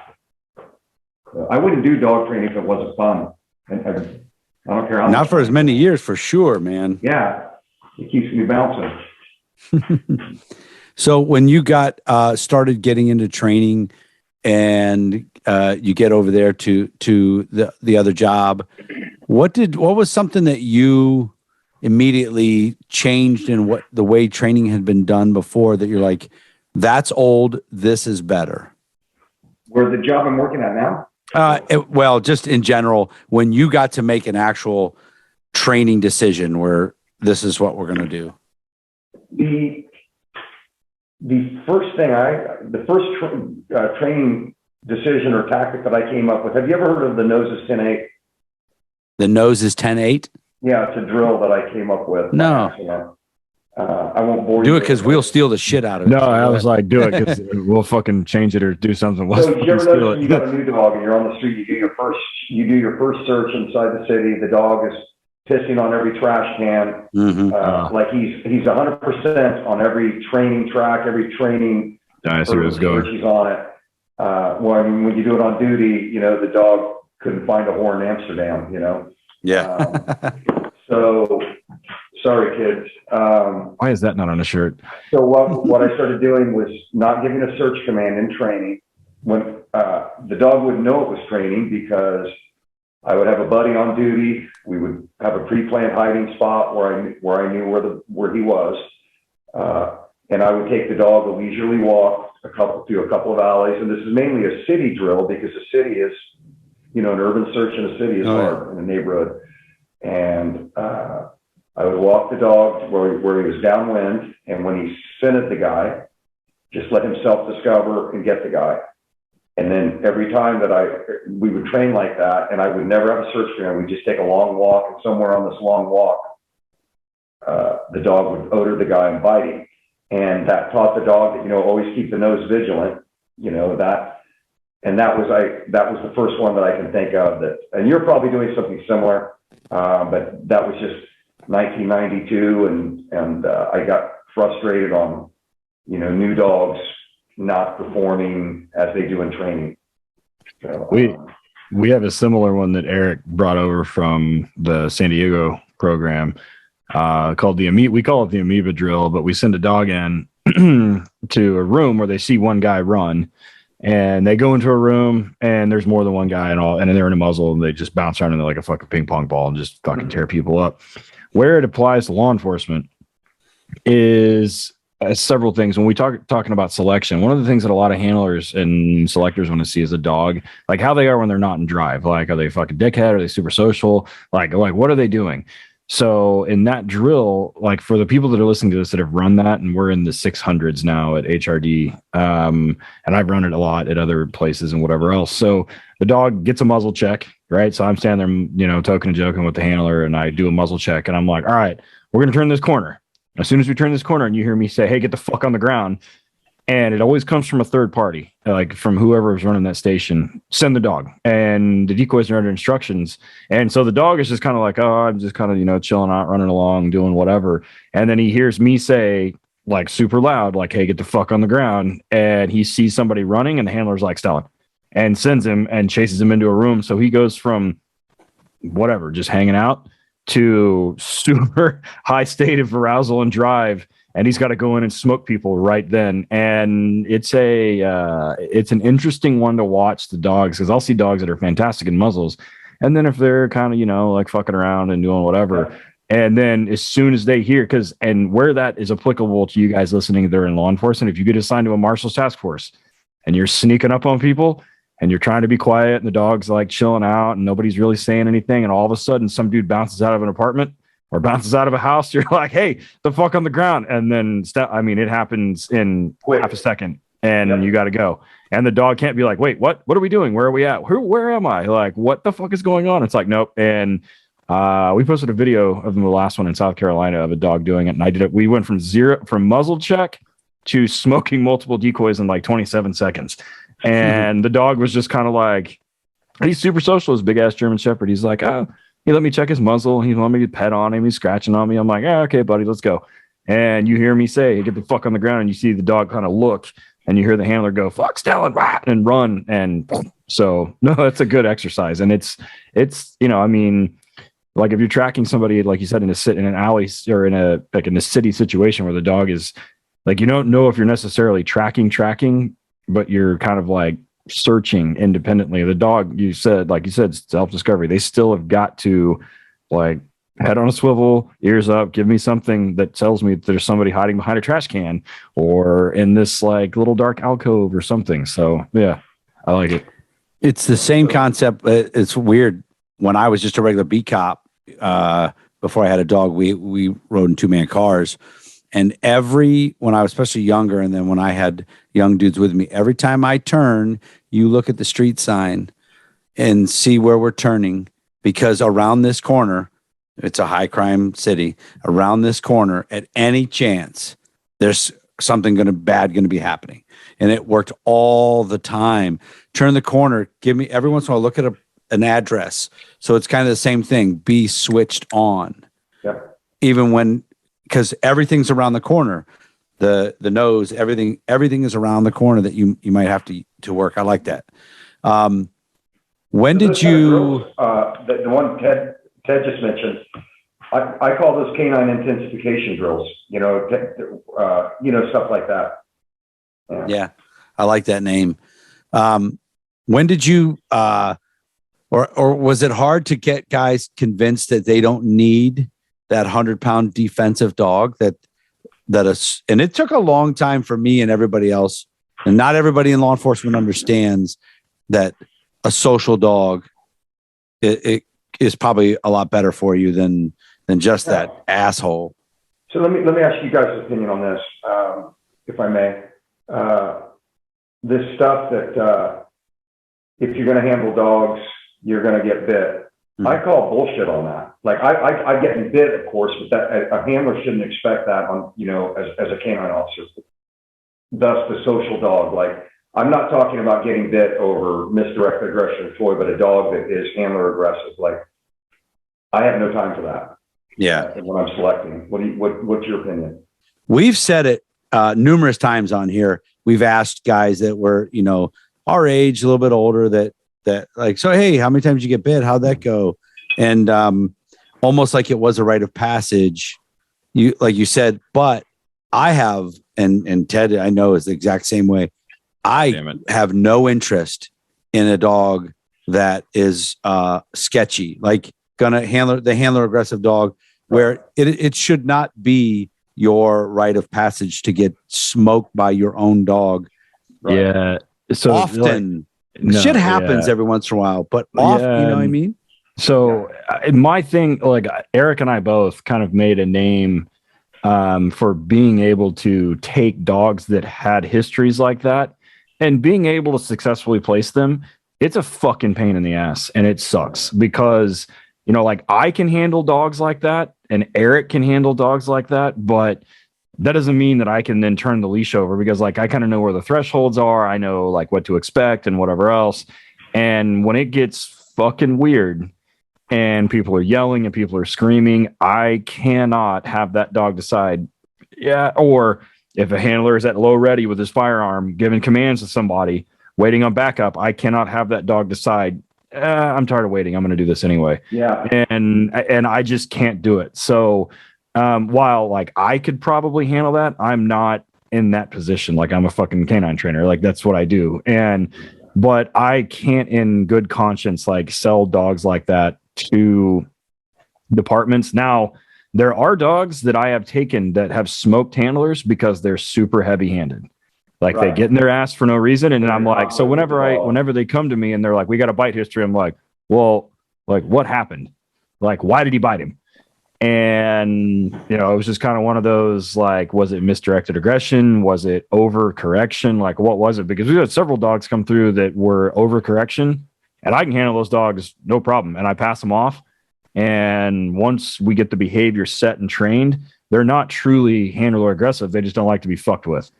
I wouldn't do dog training if it wasn't fun. I don't care how
Not for as many years, for sure, man.
Yeah, it keeps me bouncing.
So when you got started getting into training, and you get over there to the other job, what was something that you immediately changed in what the way training had been done before, that you're like, that's old, this is better?
Where the job I'm working at now?
Well, just in general, when you got to make an actual training decision where this is what we're going to do.
The first thing training decision or tactic that I came up with. Have you ever heard of the nose is 10-8?
The nose is 10-8?
Yeah, it's a drill that I came up with.
No.
I won't bore you.
Do it because we'll steal the shit out of it.
No, I was like, do it because we'll fucking change it or do something.
So you ever notice when you got a new dog and you're on the street, you do your first search inside the city. The dog is pissing on every trash can. Like he's 100% on every training track, every training.
I see where it's going.
He's on it. When you do it on duty, the dog couldn't find a whore in Amsterdam.
Yeah.
So sorry, kids.
Why is that not on a shirt?
So what I started doing was not giving a search command in training. When the dog wouldn't know it was training because I would have a buddy on duty. We would have a pre-planned hiding spot where I knew where he was, and I would take the dog a leisurely walk through a couple of alleys. And this is mainly a city drill because the city is, an urban search in a city is hard in a neighborhood. And I would walk the dog where he was downwind, and when he scented the guy, just let him self-discover and get the guy. And then every time that we would train like that, and I would never have a search command, we'd just take a long walk, and somewhere on this long walk, the dog would odor the guy and bite him. And that taught the dog that, always keep the nose vigilant, and that was the first one that I can think of and you're probably doing something similar, but that was just 1992, and I got frustrated on, new dogs not performing as they do in training. So,
we have a similar one that Eric brought over from the San Diego program, called we call it the amoeba drill, but we send a dog in to a room where they see one guy run, and they go into a room and there's more than one guy and they're in a muzzle, and they just bounce around like a fucking ping pong ball and just fucking tear people up. Where it applies to law enforcement is several things. When we talking about selection, one of the things that a lot of handlers and selectors want to see is a dog, like how they are when they're not in drive. Like, are they a fucking dickhead? Are they super social? Like what are they doing? So in that drill, like for the people that are listening to this that have run that, and we're in the 600s now at HRD, and I've run it a lot at other places and whatever else. So the dog gets a muzzle check, right? So I'm standing there, token and joking with the handler, and I do a muzzle check, and I'm like, all right, we're going to turn this corner. As soon as we turn this corner and you hear me say, hey, get the fuck on the ground, and it always comes from a third party, like from whoever is running that station, send the dog. And the decoys are under instructions. And so the dog is just kind of like, oh, I'm just kind of, chilling out, running along, doing whatever. And then he hears me say, like super loud, like, hey, get the fuck on the ground. And he sees somebody running, and the handler's like, Stellan, and sends him and chases him into a room. So he goes from whatever, just hanging out, to super high state of arousal and drive. And he's got to go in and smoke people right then. And it's an interesting one to watch the dogs, because I'll see dogs that are fantastic in muzzles. And then if they're kind of, like fucking around and doing whatever, and then as soon as they hear, and where that is applicable to you guys listening, they're in law enforcement. If you get assigned to a marshal's task force and you're sneaking up on people and you're trying to be quiet and the dog's like chilling out and nobody's really saying anything, and all of a sudden some dude bounces out of an apartment or bounces out of a house, you're like, hey, the fuck on the ground. And then, it happens in half a second, and you got to go. And the dog can't be like, wait, what are we doing? Where are we at? Where am I? Like, what the fuck is going on? It's like, nope. And we posted a video of the last one in South Carolina of a dog doing it. And I did it. We went from muzzle check to smoking multiple decoys in like 27 seconds. And the dog was just kind of like, he's super social, his big ass German Shepherd. He's like, oh, he let me check his muzzle. He let me to pet on him. He's scratching on me. I'm like, okay, buddy, let's go. And you hear me say, hey, get the fuck on the ground. And you see the dog kind of look, and you hear the handler go, fuck, Stellan, and run. And so, no, it's a good exercise. And it's, like if you're tracking somebody, like you said, in an alley or in a city situation where the dog is like, you don't know if you're necessarily tracking, but you're kind of like searching independently. The dog, like you said, self-discovery. They still have got to like head on a swivel, ears up, give me something that tells me that there's somebody hiding behind a trash can or in this like little dark alcove or something. So yeah, I like it.
It's the same concept. It's weird. When I was just a regular beat cop, before I had a dog, we rode in 2-man cars, And when I was especially younger, and then when I had young dudes with me, every time I turn, you look at the street sign and see where we're turning, because around this corner, it's a high crime city. Around this corner, at any chance, there's something bad going to be happening. And it worked all the time. Turn the corner, every once in a while, look at an address. So it's kind of the same thing. Be switched on.
Yeah.
Even because everything's around the corner, the nose, everything is around the corner that you might have to work. I like that. When did you?
The one Ted just mentioned, I call those canine intensification drills. Stuff like that.
Yeah, I like that name. When did you? Or was it hard to get guys convinced that they don't need that 100-pound defensive dog? And it took a long time for me and everybody else, and not everybody in law enforcement understands that a social dog it is probably a lot better for you than just that asshole.
So let me ask you guys' opinion on this, if I may. This stuff that if you're going to handle dogs, you're going to get bit. Mm-hmm. I call bullshit on that. Like I get bit, of course, but that a handler shouldn't expect that on as a canine officer. Thus, the social dog. Like, I'm not talking about getting bit over misdirected aggression or toy, but a dog that is handler aggressive. Like, I have no time for that.
Yeah.
When I'm selecting, what's your opinion?
We've said it numerous times on here. We've asked guys that were, our age, a little bit older, that like, so, hey, how many times did you get bit? How'd that go? And almost like it was a rite of passage. Like you said, but I have, and Ted, I know, is the exact same way. I have no interest in a dog that is sketchy, like the handler aggressive dog, where it should not be your rite of passage to get smoked by your own dog.
Right? Yeah. So
often shit happens every once in a while, but often, you know what I mean?
So my thing, like Eric and I both kind of made a name for being able to take dogs that had histories like that and being able to successfully place them. It's a fucking pain in the ass, and it sucks because, like, I can handle dogs like that and Eric can handle dogs like that, but that doesn't mean that I can then turn the leash over, because like I kind of know where the thresholds are. I know like what to expect and whatever else. And when it gets fucking weird and people are yelling and people are screaming, I cannot have that dog decide. Yeah. Or if a handler is at low ready with his firearm, giving commands to somebody, waiting on backup, I cannot have that dog decide, I'm tired of waiting, I'm going to do this anyway.
Yeah.
And I just can't do it. So while like I could probably handle that, I'm not in that position. Like, I'm a fucking canine trainer. Like, that's what I do. But I can't in good conscience like sell dogs like that to departments. Now, there are dogs that I have taken that have smoked handlers because they're super heavy handed. Like, they get in their ass for no reason. And I'm like, so whenever they come to me and they're like, we got a bite history, I'm like, well, like, what happened? Like, why did he bite him? And, it was just kind of one of those, like, was it misdirected aggression? Was it overcorrection? Like, what was it? Because we had several dogs come through that were overcorrection, and I can handle those dogs, no problem. And I pass them off. And once we get the behavior set and trained, they're not truly handler aggressive. They just don't like to be fucked with.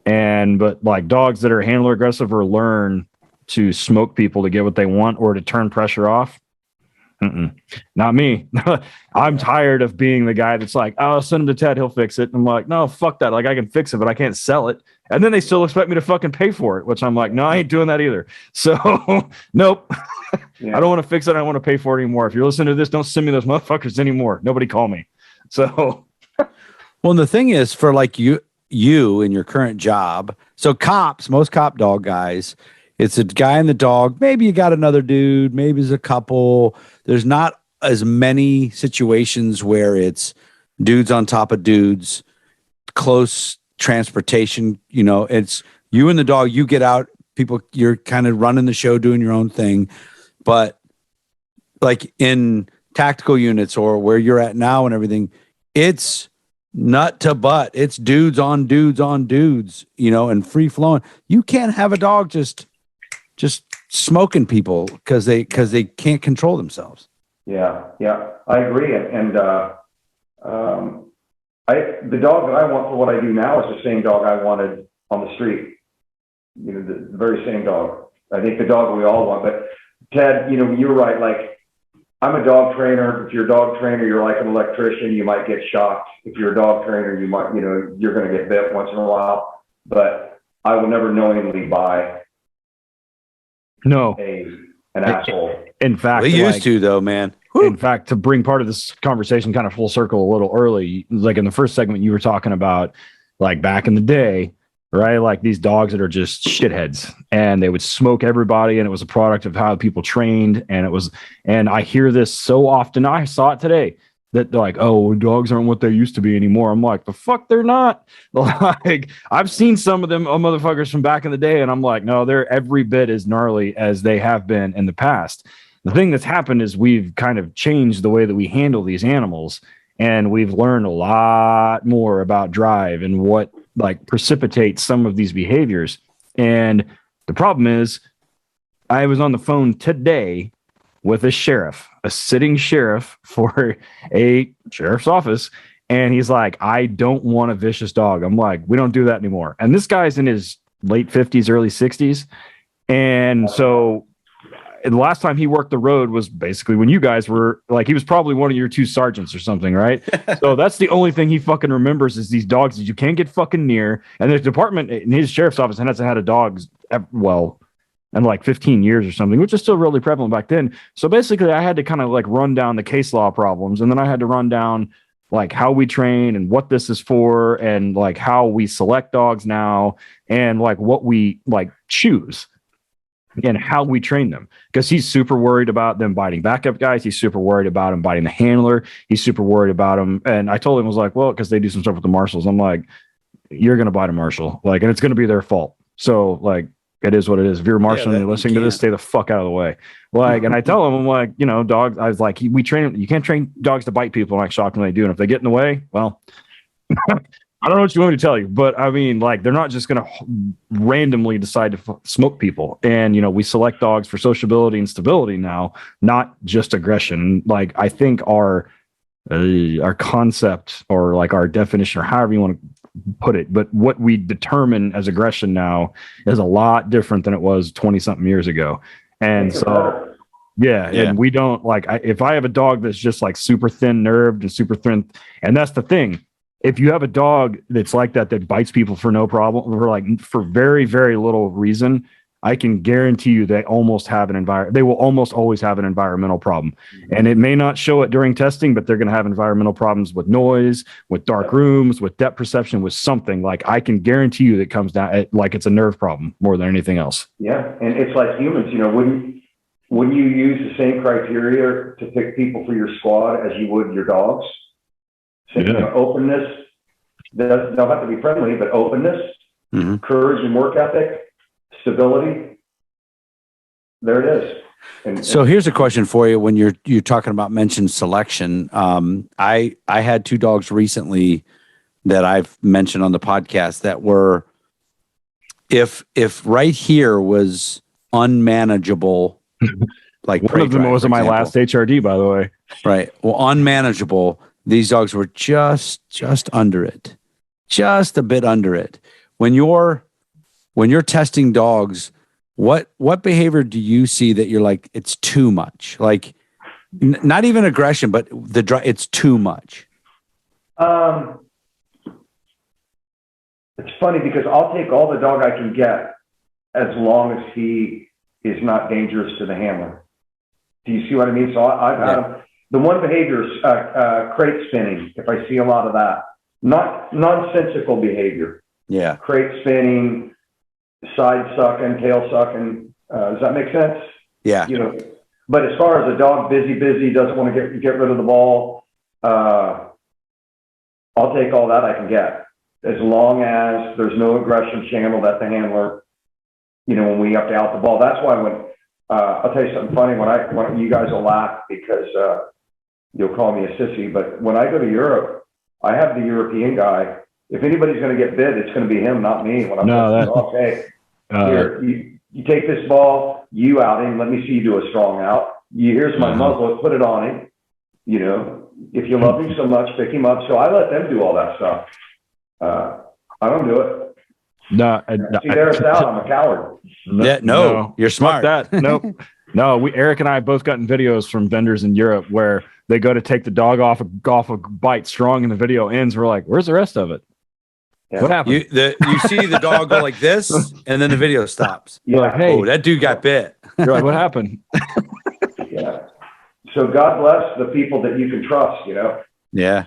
But like dogs that are handler aggressive or learn to smoke people to get what they want or to turn pressure off, not me. I'm tired of being the guy that's like, oh, send him to Ted, he'll fix it. I'm like, no, fuck that. Like, I can fix it, but I can't sell it. And then they still expect me to fucking pay for it, which I'm like, no, I ain't doing that either. So nope. Yeah. I don't want to fix it. I don't want to pay for it anymore. If you're listening to this, don't send me those motherfuckers anymore. Nobody call me. So
well, the thing is, for like you in your current job, so most cop dog guys, it's a guy and the dog. Maybe you got another dude, maybe it's a couple. There's not as many situations where it's dudes on top of dudes, close transportation. It's you and the dog. You get out, people, you're kind of running the show, doing your own thing. But like in tactical units or where you're at now and everything, it's nut to butt. It's dudes on dudes on dudes, and free flowing. You can't have a dog just smoking people because they can't control themselves.
Yeah, I agree. And the dog that I want for what I do now is the same dog I wanted on the street. The very same dog. I think the dog we all want. But Ted, you're right. Like, I'm a dog trainer. If you're a dog trainer, you're like an electrician. You might get shocked. If you're a dog trainer, you might, you're going to get bit once in a while. But I will never knowingly buy an asshole.
In fact,
we used to, though, man.
Woo. In fact, to bring part of this conversation kind of full circle a little early, like in the first segment, you were talking about like back in the day, right? Like these dogs that are just shitheads and they would smoke everybody. And it was a product of how people trained. And I hear this so often. I saw it today that they're like, oh, dogs aren't what they used to be anymore. I'm like, the fuck, they're not. Like, I've seen some of them motherfuckers from back in the day. And I'm like, no, they're every bit as gnarly as they have been in the past. The thing that's happened is we've kind of changed the way that we handle these animals. And we've learned a lot more about drive and what like precipitates some of these behaviors. And the problem is I was on the phone today with a sitting sheriff for a sheriff's office. And he's like, I don't want a vicious dog. I'm like, we don't do that anymore. And this guy's in his late 50s, early 60s. And so the last time he worked the road was basically when you guys were like, he was probably one of your two sergeants or something, right? So that's the only thing he fucking remembers is these dogs that you can't get fucking near. And the department in his sheriff's office hasn't had a dog, in like 15 years or something, which is still really prevalent back then. So basically I had to kind of like run down the case law problems. And then I had to run down like how we train and what this is for and like how we select dogs now and like what we like choose and how we train them, because he's super worried about them biting backup guys. He's super worried about him biting the handler. He's super worried about him. And I told him, I was like, well, because they do some stuff with the marshals. I'm like, you're going to bite a marshal, like, and it's going to be their fault. So like, it is what it is. If you're a marshal and you're listening to this, stay the fuck out of the way. Like, and I tell him, I'm like, dogs, I was like, we train, you can't train dogs to bite people. I'm like shocked when they do. And if they get in the way, well, I don't know what you want me to tell you, but I mean, like, they're not just going to randomly decide to smoke people. And, we select dogs for sociability and stability now, not just aggression. Like, I think our concept or like our definition or however you want to put it, but what we determine as aggression now is a lot different than it was 20 something years ago. And so, yeah. And we don't like, if I have a dog that's just like super thin nerved and super thin, and that's the thing. If you have a dog that's like that bites people for no problem, or like for very, very little reason, I can guarantee you they will almost always have an environmental problem. And it may not show it during testing, but they're going to have environmental problems with noise, with dark rooms, with depth perception, with something. Like, I can guarantee you that comes down like it's a nerve problem more than anything else.
Yeah. And it's like humans, wouldn't you use the same criteria to pick people for your squad as you would your dogs? So, openness, don't have to be friendly, but openness, courage and work ethic, stability. There it is.
So here's a question for you. When you're talking about mentioned selection, I had two dogs recently that I've mentioned on the podcast that were, if right here was unmanageable, like
one of them was my last HRD, by the way.
Right. Well, unmanageable. These dogs were just under it, just a bit under it. When you're testing dogs, what behavior do you see that you're like, it's too much? Like, not even aggression, but it's too much.
It's funny because I'll take all the dog I can get as long as he is not dangerous to the handler. Do you see what I mean? So I've had him. The one behavior is crate spinning. If I see a lot of that, not nonsensical behavior.
Yeah.
Crate spinning, side sucking, tail sucking. Does that make sense?
Yeah.
But as far as a dog busy, doesn't want to get rid of the ball, I'll take all that I can get, as long as there's no aggression channeled at the handler. When we have to out the ball. That's why when I'll tell you something funny. When you guys will laugh because you'll call me a sissy, but when I go to Europe I have the European guy. If anybody's going to get bit, it's going to be him, not me. When I'm okay, here, you take this ball, you out him. Let me see you do a strong out. Here's my muzzle. Put it on him. You know, if you love him so much, pick him up. So I let them do all that stuff. I don't do it.
No,
see, there it's out. I'm a coward.
No, you're smart.
Nope. No, Eric and I both gotten videos from vendors in Europe where they go to take the dog off a bite strong, and the video ends. We're like, "Where's the rest of it?
Yeah.
What happened?"
You see the dog go like this, and then the video stops.
You're like, "Hey,
that dude got bit."
You're like, "What happened?"
Yeah. So God bless the people that you can trust. You know.
Yeah.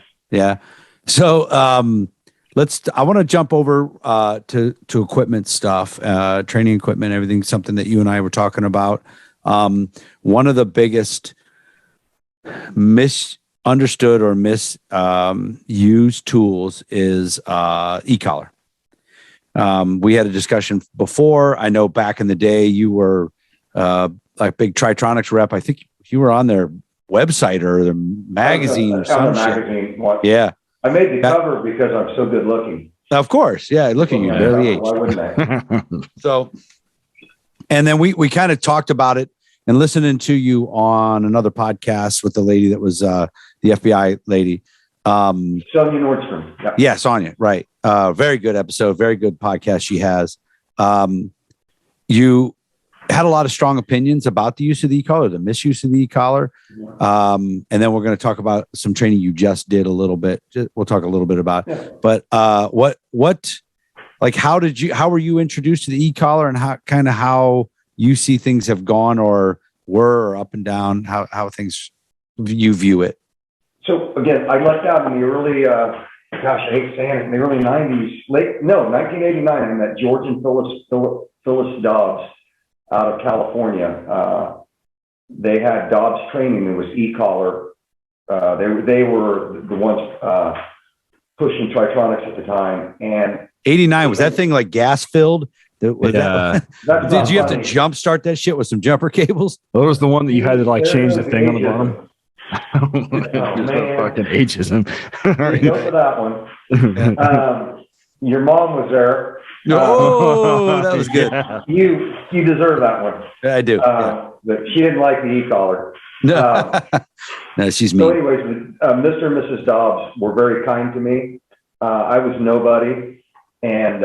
So I want to jump over to equipment stuff, training equipment, everything. Something that you and I were talking about. One of the biggest misunderstood or misused tools is e-collar. We had a discussion before. I know back in the day you were like big Tritronics rep. I think you were on their website or their magazine or some shit. Yeah.
I made the cover because I'm so good looking.
Of course. Yeah. Look at you. Barely aged.
Why wouldn't I?
So, and then we kind of talked about it and listening to you on another podcast with the lady that was the FBI lady.
Sonia Nordstrom.
Yeah. Yeah, Sonia. Right. Very good episode. Very good podcast she has. You had a lot of strong opinions about the use of the e-collar, the misuse of the e-collar. And then we're going to talk about some training you just did a little bit. We'll talk a little bit about, but how were you introduced to the e-collar, and how you see things have gone or were, or up and down, how things you view it?
So again, I left out in the early, I hate saying it, in the early 90s, 1989, I met George and Phyllis Dobbs out of California. They had Dobbs Training. It was e-collar. They were the ones pushing Tritronics at the time. And
89, was that thing like gas filled? Did you have to jump start that shit with some jumper cables?
That was the one that you had to like change the thing on the bottom. Fucking ageism.
Go for that one. Your mom was there.
Oh, that was good.
You deserve that one.
I do.
But she didn't like the e-collar.
No, she's mean.
So anyways, Mr. and Mrs. Dobbs were very kind to me. I was nobody, and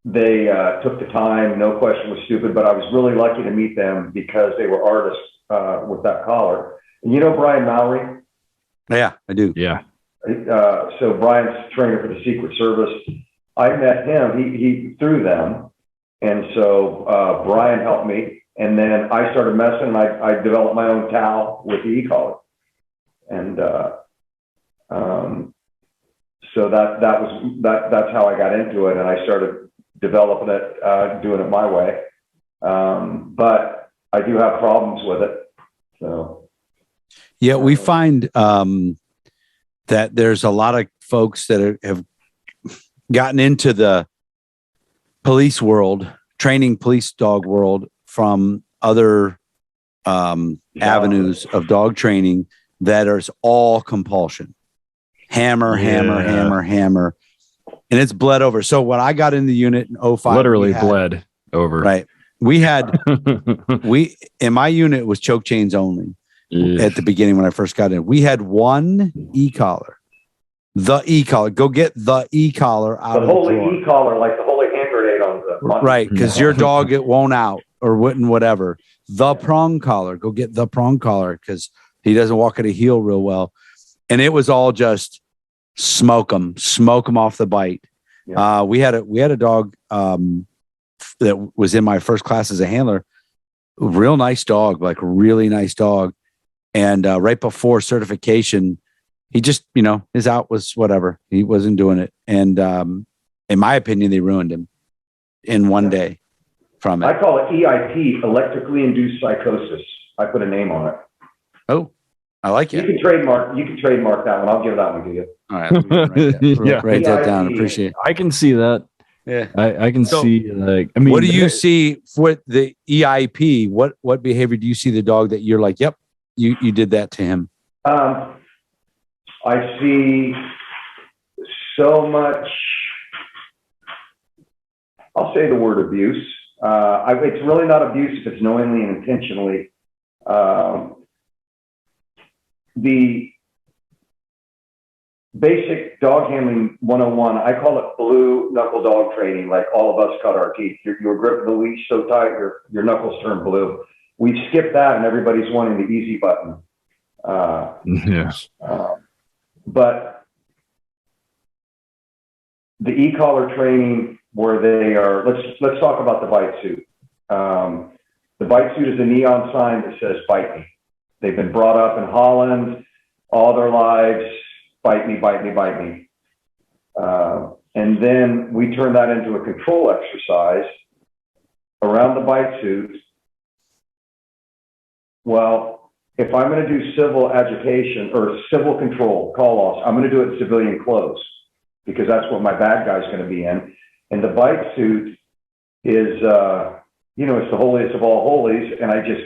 they took the time. No question was stupid, but I was really lucky to meet them because they were artists with that collar. And you know Brian Mowry?
Yeah, I do.
Yeah.
So Brian's trainer for the Secret Service. I met him. He through them, and so Brian helped me. And then I started messing, and I developed my own Tao with the e-collar, and so that's how I got into it, and I started developing it, doing it my way. But I do have problems with it. So
yeah, we find that there's a lot of folks that have gotten into the police world, training police dog world, from other avenues of dog training that is all compulsion. Hammer, and it's bled over. So when I got in the unit in 05,
literally bled over.
Right. We had, in my unit, it was choke chains only at the beginning when I first got in. We had one e-collar. The e-collar. Go get the e-collar out of the drawer.
The holy e-collar, like the holy hand grenade on the money.
Right, because your dog, it won't out or wouldn't, whatever. The prong collar. Go get the prong collar because he doesn't walk at a heel real well. And it was all just smoke him off the bite. Yeah. We had a dog that was in my first class as a handler. Real nice dog, like really nice dog. And right before certification, he just, his out was whatever. He wasn't doing it. And in my opinion, they ruined him in one day from it.
I call it EIP, electrically induced psychosis. I put a name on it.
Oh, I like it.
You can trademark that one. I'll give that one to you.
All right. Write that down. Appreciate it.
I can see that.
Yeah.
I can see, like,
what do you see for the EIP? What behavior do you see the dog that you're like, yep, you did that to him?
I see so much, I'll say the word abuse. It's really not abuse if it's knowingly and intentionally. The basic dog handling 101, I call it blue knuckle dog training, like all of us cut our teeth. You're gripping the leash so tight, your knuckles turn blue. We skip that and everybody's wanting the easy button.
Yes.
But the e-collar training where they are, let's talk about the bite suit. The bite suit is a neon sign that says bite me. They've been brought up in Holland all their lives, bite me, bite me, bite me. And then we turn that into a control exercise around the bite suit. Well, if I'm going to do civil agitation or civil control, call offs, I'm going to do it in civilian clothes because that's what my bad guy's going to be in. And the bite suit is, it's the holiest of all holies. And I just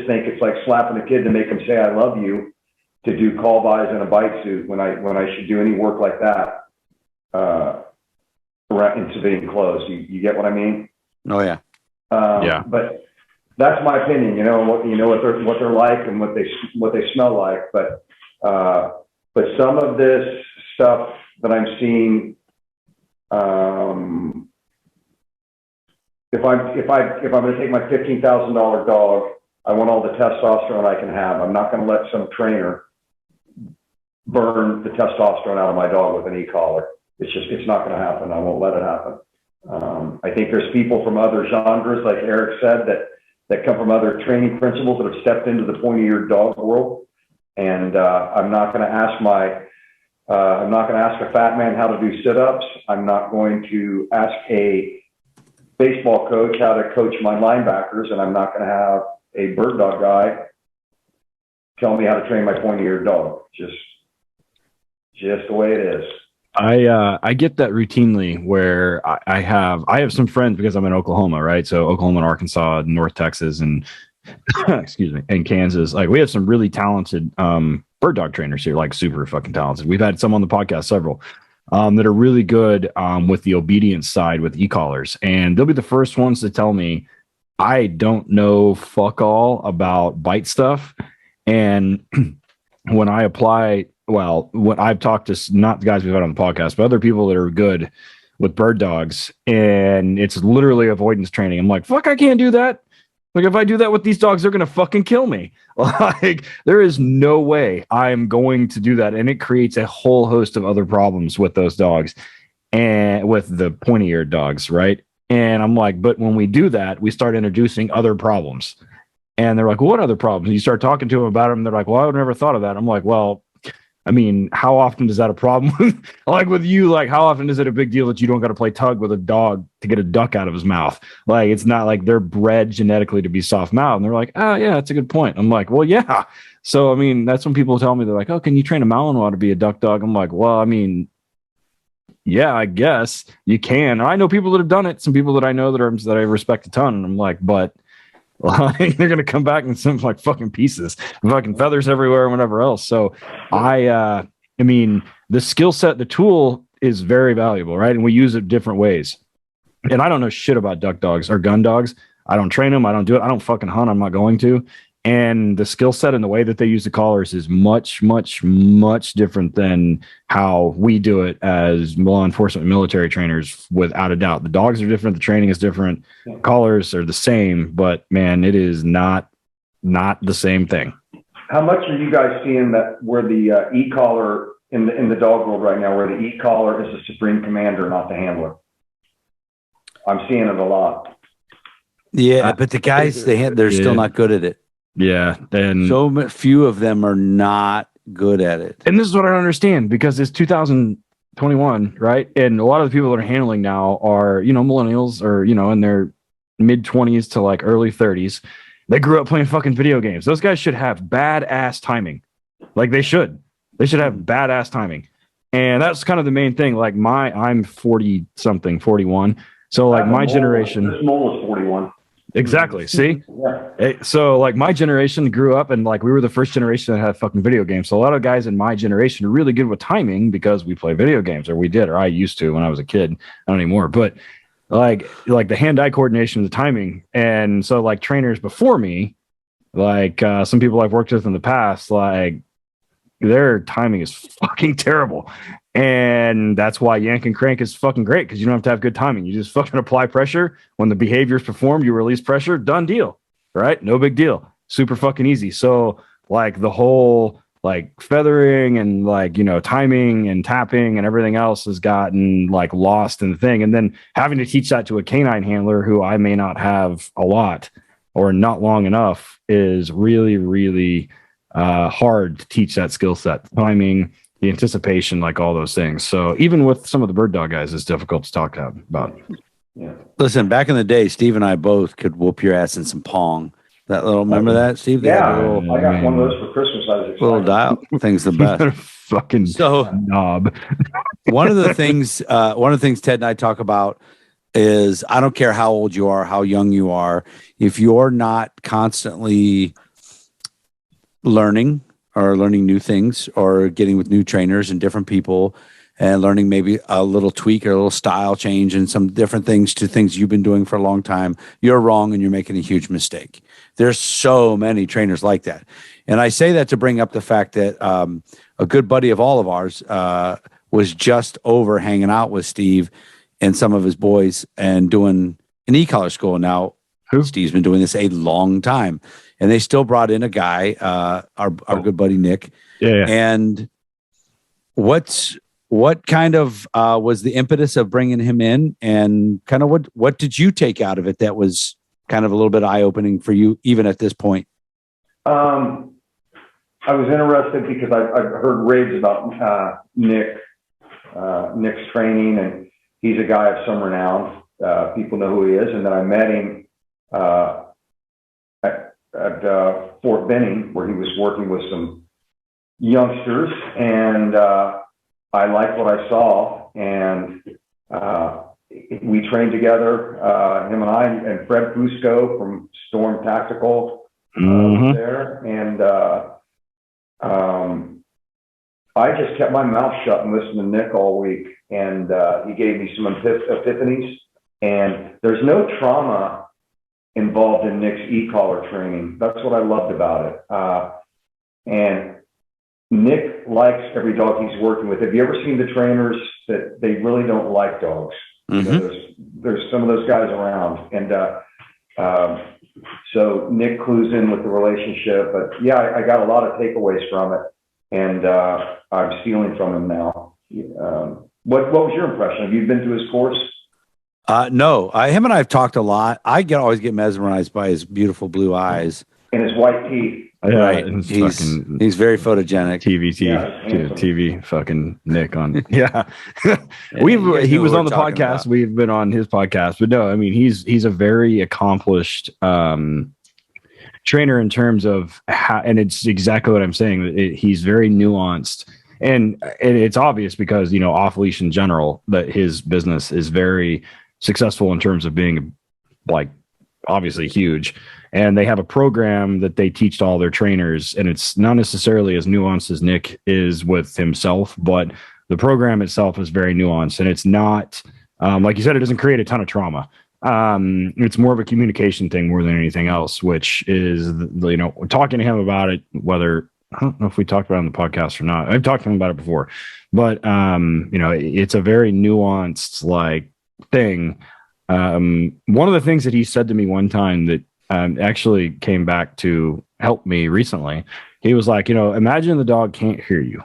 think it's like slapping a kid to make him say, I love you, to do call bys in a bite suit when I should do any work like that, in civilian clothes. You get what I mean?
Oh yeah.
Yeah.
But that's my opinion, what they're like and what they smell like. But some of this stuff that I'm seeing, if I'm going to take my $15,000 dog, I want all the testosterone I can have. I'm not going to let some trainer burn the testosterone out of my dog with an e-collar. It's not going to happen. I won't let it happen. I think there's people from other genres, like Eric said, that come from other training principles that have stepped into the pointy-eared dog world. And I'm not going to ask a fat man how to do sit-ups. I'm not going to ask a baseball coach how to coach my linebackers, and I'm not going to have a bird dog guy tell me how to train my pointy-eared dog. Just the way it is.
I get that routinely where I have some friends because I'm in Oklahoma, right? So Oklahoma and Arkansas, North Texas, and excuse me, and Kansas. Like we have some really talented bird dog trainers here, like super fucking talented. We've had some on the podcast, several that are really good with the obedience side with e-collars, and they'll be the first ones to tell me I don't know fuck all about bite stuff. And when I apply, when I've talked to not the guys we've had on the podcast, but other people that are good with bird dogs, and it's literally avoidance training. I'm like, fuck, I can't do that. Like, if I do that with these dogs, they're going to fucking kill me. Like, there is no way I'm going to do that. And it creates a whole host of other problems with those dogs and with the pointy-eared dogs, right? And I'm like, but when we do that, we start introducing other problems. And they're like, well, what other problems? And you start talking to them about them. They're like, well, I would never thought of that. I'm like, well, I mean, how often is that a problem? Like with you, like how often is it a big deal that you don't got to play tug with a dog to get a duck out of his mouth? Like, it's not like they're bred genetically to be soft mouthed. And they're like, oh yeah, that's a good point. I'm like, well, yeah. So, I mean, that's when people tell me, they're like, oh, can you train a Malinois to be a duck dog? I'm like, well, I mean, yeah, I guess you can. I know people that have done it. Some people that I know that I respect a ton. And I'm like, but like, they're gonna come back in some like fucking pieces, fucking feathers everywhere and whatever else. So I mean, the skill set, the tool is very valuable, right? And we use it different ways. And I don't know shit about duck dogs or gun dogs. I don't train them. I don't do it. I don't fucking hunt. I'm not going to. And the skill set and the way that they use the collars is much, much, much different than how we do it as law enforcement military trainers, without a doubt. The dogs are different. The training is different. Yeah. Collars are the same, but man, it is not the same thing.
How much are you guys seeing that where the e-collar in the dog world right now, where the e-collar is the supreme commander, not the handler? I'm seeing it a lot.
Yeah, but the guys, they're still not good at it.
Yeah, and
so few of them are not good at it.
And this is what I don't understand, because it's 2021, right? And a lot of the people that are handling now are, millennials or, in their mid 20s to like early 30s. They grew up playing fucking video games. Those guys should have badass timing. Like they should have badass timing. And that's kind of the main thing. Like I'm 40 something, 41. So like my generation.
This mole is 41.
Exactly. See? So like my generation grew up and like we were the first generation that had fucking video games. So a lot of guys in my generation are really good with timing because we play video games, or we did, or I used to when I was a kid. Not anymore. But like the hand-eye coordination, the timing. And so like trainers before me, like some people I've worked with in the past, like their timing is fucking terrible. And that's why yank and crank is fucking great, because you don't have to have good timing. You just fucking apply pressure. When the behavior is performed, you release pressure. Done deal. Right? No big deal. Super fucking easy. So like the whole like feathering and like, you know, timing and tapping and everything else has gotten like lost in the thing. And then having to teach that to a canine handler who I may not have a lot or not long enough is really, really hard to teach that skill set. Timing, the anticipation, like all those things. So even with some of the bird dog guys, it's difficult to talk about.
Yeah. Listen, back in the day, Steve and I both could whoop your ass in some Pong. That little, remember that, Steve?
I got one of those for Christmas. I was excited.
Little dial thing's the best.
Fucking knob.
one of the things Ted and I talk about is, I don't care how old you are, how young you are, if you're not constantly learning new things or getting with new trainers and different people and learning maybe a little tweak or a little style change and some different things to things you've been doing for a long time, you're wrong and you're making a huge mistake. There's so many trainers like that. And I say that to bring up the fact that a good buddy of all of ours was just over hanging out with Steve and some of his boys and doing an e-collar school. Now, Steve's been doing this a long time. And they still brought in a guy, our good buddy Nick. Yeah. And what kind of was the impetus of bringing him in, and kind of what did you take out of it that was kind of a little bit eye-opening for you, even at this point?
I was interested because I've heard raves about Nick's training, and he's a guy of some renown. People know who he is. And then I met him at Fort Benning, where he was working with some youngsters, and I liked what I saw, and we trained together, him and I, and Fred Fusco from Storm Tactical was there, and I just kept my mouth shut and listened to Nick all week, and he gave me some epiphanies, and there's no trauma involved in Nick's e-collar training. That's what I loved about it. And Nick likes every dog he's working with. Have you ever seen the trainers that they really don't like dogs? You know, there's some of those guys around. And so Nick clues in with the relationship. But yeah, I got a lot of takeaways from it. And I'm stealing from him now. What was your impression? Have you been to his course?
No, him and I have talked a lot. I always get mesmerized by his beautiful blue eyes
and his white teeth.
Right, he's very photogenic.
TV fucking Nick on. Yeah, he was on the podcast. About. We've been on his podcast, but no, I mean he's a very accomplished trainer in terms of how, and it's exactly what I'm saying. He's very nuanced. And it's obvious because, you know, off leash in general, that his business is very successful in terms of being like obviously huge. And they have a program that they teach to all their trainers. And it's not necessarily as nuanced as Nick is with himself, but the program itself is very nuanced. And it's not, like you said, it doesn't create a ton of trauma. It's more of a communication thing more than anything else, which is, you know, talking to him about it, whether, I don't know if we talked about it on the podcast or not. I've talked to him about it before, but you know, it's a very nuanced like thing. One of the things that he said to me one time that actually came back to help me recently, he was like, you know, imagine the dog can't hear you.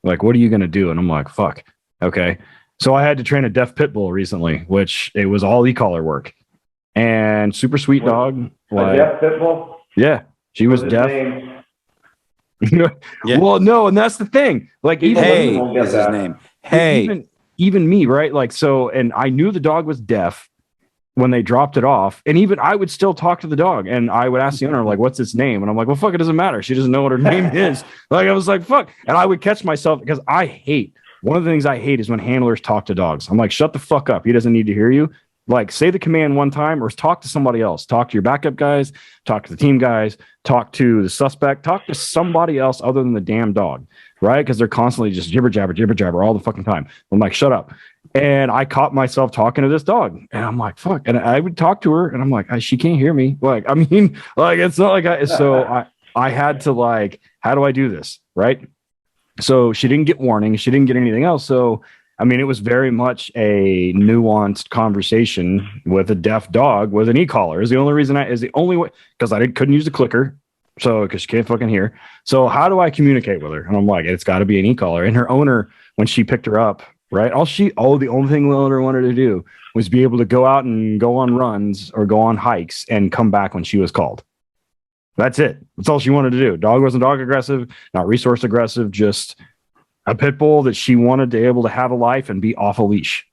Like, what are you going to do? And I'm like, fuck. Okay. So I had to train a deaf pit bull recently, which it was all e-collar work, and super sweet dog.
A deaf pit bull?
Yeah. She was deaf. Yeah. Well, no, and that's the thing. Like, even
is his name. Hey,
even me, right? Like, so, and I knew the dog was deaf when they dropped it off, and even I would still talk to the dog, and I would ask the owner, like, "What's its name?" And I'm like, "Well, fuck, it doesn't matter. She doesn't know what her name is." Like, I was like, "Fuck," and I would catch myself because one of the things I hate is when handlers talk to dogs. I'm like, "Shut the fuck up. He doesn't need to hear you." Like, say the command one time or talk to somebody else. Talk to your backup guys, talk to the team guys, talk to the suspect, talk to somebody else other than the damn dog, right? Because they're constantly just jibber jabber all the fucking time. I'm like, shut up. And I caught myself talking to this dog, and I'm like, fuck. And I would talk to her, and I'm like, she can't hear me. Like, I mean, like, it's not like I had to, like, how do I do this? Right. So she didn't get warning. She didn't get anything else. So, I mean, it was very much a nuanced conversation with a deaf dog with an e-collar. Is the only way, because I couldn't use the clicker. So, because she can't fucking hear. So how do I communicate with her? And I'm like, it's got to be an e-collar. And her owner, when she picked her up, right? the only thing the owner wanted to do was be able to go out and go on runs or go on hikes and come back when she was called. That's it. That's all she wanted to do. Dog wasn't dog aggressive, not resource aggressive, just a pit bull that she wanted to be able to have a life and be off a leash.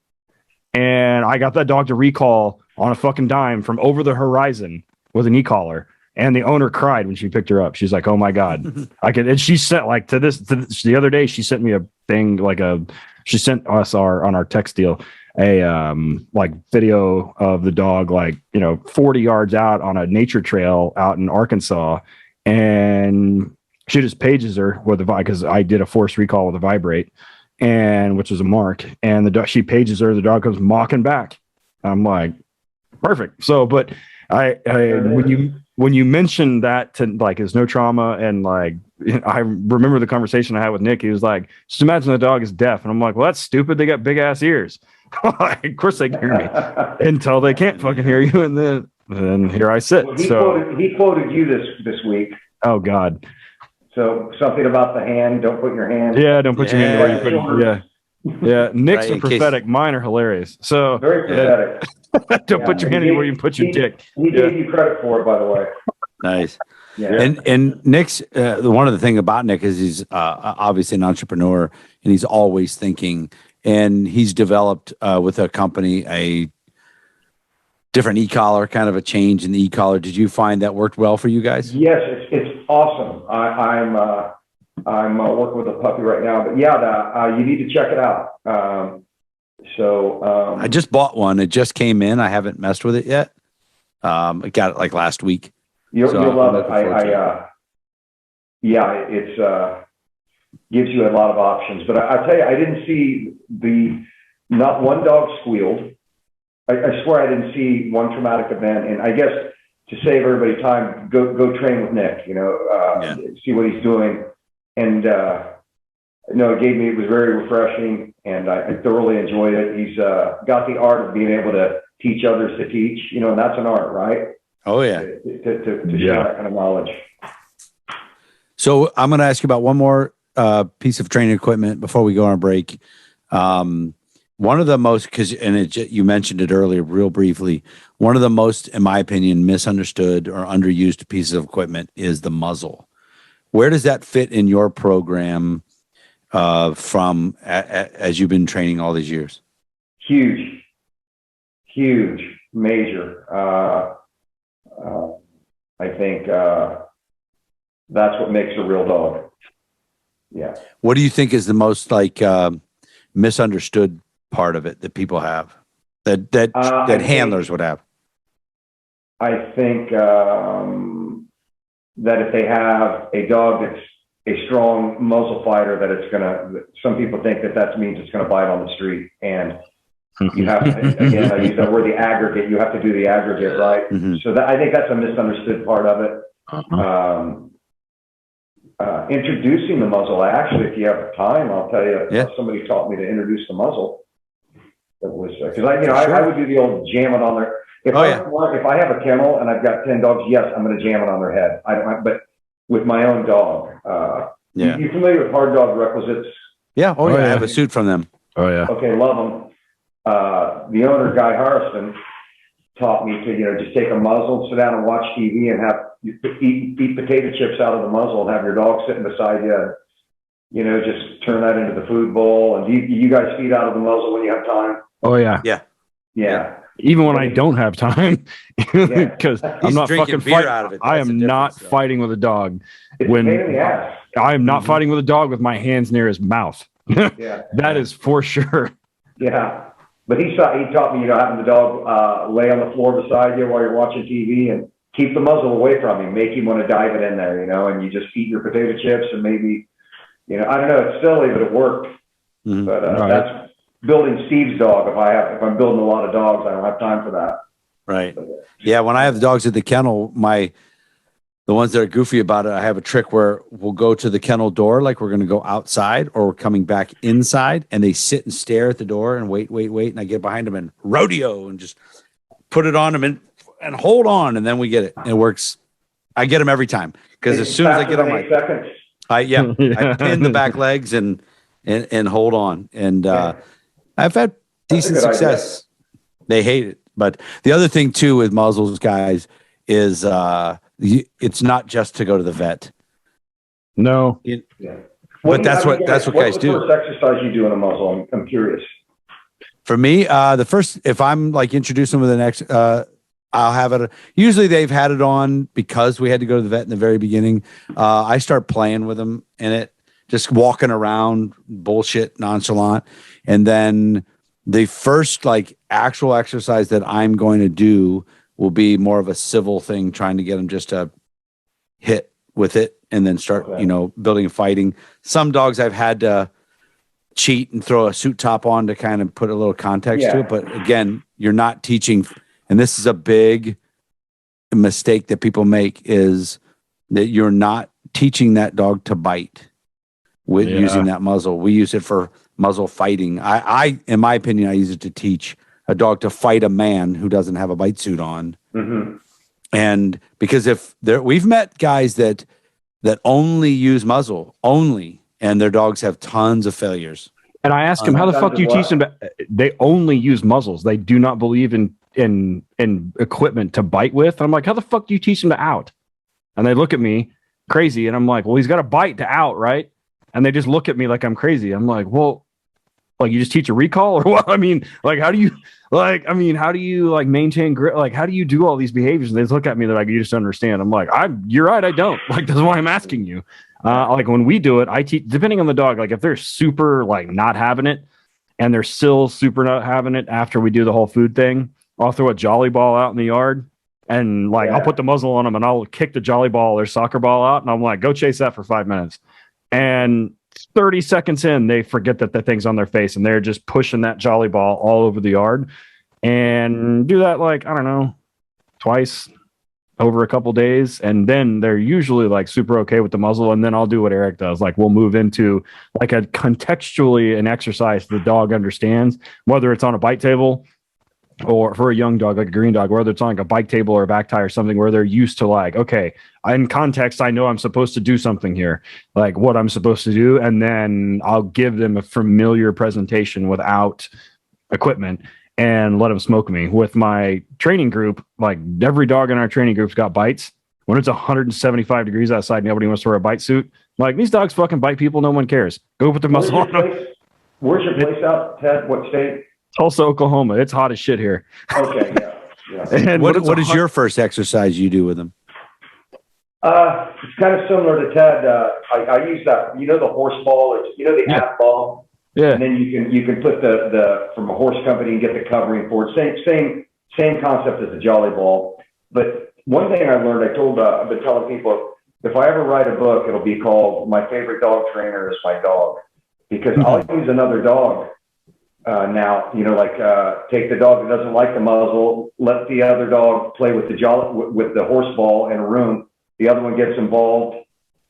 And I got that dog to recall on a fucking dime from over the horizon with an e-collar. And the owner cried when she picked her up. She's like, "Oh my God, I could." And she sent the other day. She sent me a thing she sent us on our text deal a like video of the dog, 40 yards out on a nature trail out in Arkansas, and she just pages her with because I did a force recall with a vibrate, and which was a mark, and she pages her. The dog comes mocking back. I'm like, perfect. So, but when you mentioned that to there's no trauma, and I remember the conversation I had with Nick. He was like, just imagine the dog is deaf. And I'm like, well, that's stupid. They got big ass ears. Of course they can hear me until they can't fucking hear you. And then here I sit.
Well, he quoted you this week.
Oh God.
So something about the hand, don't put your hand.
Yeah. Don't put your hand where you put it. Yeah. Yeah. Nick's are prophetic. Mine are hilarious. So
very prophetic.
Don't put your hand anywhere you put your dick.
He gave you credit for it, by the way.
Nice. Yeah. And Nick's one of the thing about Nick is he's obviously an entrepreneur, and he's always thinking, and he's developed with a company a different e-collar, kind of a change in the e-collar. Did you find that worked well for you guys?
Yes, it's awesome. I'm working with a puppy right now, but yeah, you need to check it out.
I just bought one. It just came in. I haven't messed with it yet. I got it last week.
You'll love it. It's gives you a lot of options. But I tell you, I didn't see not one dog squealed. I swear I didn't see one traumatic event. And I guess to save everybody time, go train with Nick. See what he's doing. And it was very refreshing, and I thoroughly enjoyed it. He's got the art of being able to teach others to teach, and that's an art, right?
Oh, yeah.
To share that kind of knowledge.
So I'm going to ask you about one more piece of training equipment before we go on a break. One of the most, you mentioned it earlier real briefly, one of the most, in my opinion, misunderstood or underused pieces of equipment is the muzzle. Where does that fit in your program as you've been training all these years?
Huge, major. I think that's what makes a real dog. Yeah. What
do you think is the most misunderstood part of it that people have that handlers would have?
I think that if they have a dog that's a strong muzzle fighter, that some people think that means it's going to bite on the street. And you have to, again, I use that word, the aggregate, you have to do the aggregate, right? Mm-hmm. So I think that's a misunderstood part of it. Introducing the muzzle, actually, if you have time, I'll tell you, somebody taught me to introduce the muzzle. That was, because I would do the old jam it on there. If I have a kennel and I've got 10 dogs, yes, I'm going to jam it on their head. But with my own dog, you familiar with Hard Dog Requisites?
Yeah. Oh, yeah. I have a suit from them.
Oh, yeah.
Okay. Love them. The owner, Guy Harrison, taught me to, just take a muzzle, sit down and watch TV and eat potato chips out of the muzzle and have your dog sitting beside you. Just turn that into the food bowl. And do you guys feed out of the muzzle when you have time?
Oh, yeah.
Yeah.
Even when I don't have time, because I'm not fucking fighting. I am not fighting with a dog. I am not fighting with a dog with my hands near his mouth. That is for sure.
Yeah. But he taught me, having the dog lay on the floor beside you while you're watching TV and keep the muzzle away from him, make him want to dive it in there, and you just eat your potato chips and maybe, I don't know, it's silly, but it worked. Mm-hmm. But that's building Steve's dog. If I'm building a lot of dogs, I don't have time for that.
Right. Yeah. When I have the dogs at the kennel, the ones that are goofy about it, I have a trick where we'll go to the kennel door, like we're going to go outside, or we're coming back inside, and they sit and stare at the door and wait. And I get behind them and rodeo and just put it on them and hold on. And then we get it. And it works. I get them every time. Because as soon as I get on my seconds. I pin the back legs and hold on. And I've had decent success. They hate it. But the other thing too with muzzles, guys, is it's not just to go to the vet.
No.
But that's what guys do.
What's the first exercise you do in a muzzle? I'm curious.
For me, the first, if I'm like introducing them with an I'll have it. Usually they've had it on because we had to go to the vet in the very beginning. I start playing with them in it, just walking around, bullshit, nonchalant. And then the first like actual exercise that I'm going to do will be more of a civil thing, trying to get them just to hit with it and then start, building and fighting. Some dogs I've had to cheat and throw a suit top on to kind of put a little context to it. But again, you're not teaching. And this is a big mistake that people make, is that you're not teaching that dog to bite with using that muzzle. We use it for muzzle fighting. I, in my opinion, I use it to teach a dog to fight a man who doesn't have a bite suit on. Mm-hmm. And because we've met guys that only use muzzle only, and their dogs have tons of failures.
And I ask them, how the fuck do you teach them? They only use muzzles. They do not believe in equipment to bite with. I'm like, how the fuck do you teach them to out? And they look at me crazy, and I'm like, well, he's got a bite to out, right? And they just look at me like I'm crazy. I'm like, well, like you just teach a recall or what? I mean, like, how do you maintain grit? Like, how do you do all these behaviors? And they just look at me, they're like, you just don't understand. I'm like, you're right, I don't. Like, that's why I'm asking you. Like when we do it, I teach, depending on the dog, like if they're super like not having it and they're still super not having it after we do the whole food thing, I'll throw a jolly ball out in the yard and like, I'll put the muzzle on them and I'll kick the jolly ball or soccer ball out. And I'm like, go chase that for 5 minutes. And 30 seconds in, they forget that the thing's on their face and they're just pushing that jolly ball all over the yard. And do that like, I don't know, twice over a couple days. And then they're usually like super okay with the muzzle. And then I'll do what Eric does. Like we'll move into like a contextually an exercise the dog understands, whether it's on a bite table or for a young dog, like a green dog, whether it's on like a bike table or a back tie or something where they're used to like, okay, in context, I know I'm supposed to do something here, like what I'm supposed to do. And then I'll give them a familiar presentation without equipment and let them smoke me. With my training group, like every dog in our training group's got bites. When it's 175 degrees outside, nobody wants to wear a bite suit. Like these dogs fucking bite people. No one cares. Go put the muzzle on them.
Where's your place out, Ted? What state?
Tulsa, Oklahoma. It's hot as shit here.
Okay, yeah.
And what is your first exercise you do with them?
It's kind of similar to Ted. I use that, the horse ball, the app ball. Yeah. And then you can put the from a horse company and get the covering for it. Same concept as the jolly ball. But one thing I learned, I've been telling people, if I ever write a book, it'll be called My Favorite Dog Trainer is My Dog, because I'll use another dog. Now, take the dog that doesn't like the muzzle, let the other dog play with with the horse ball in a room. The other one gets involved.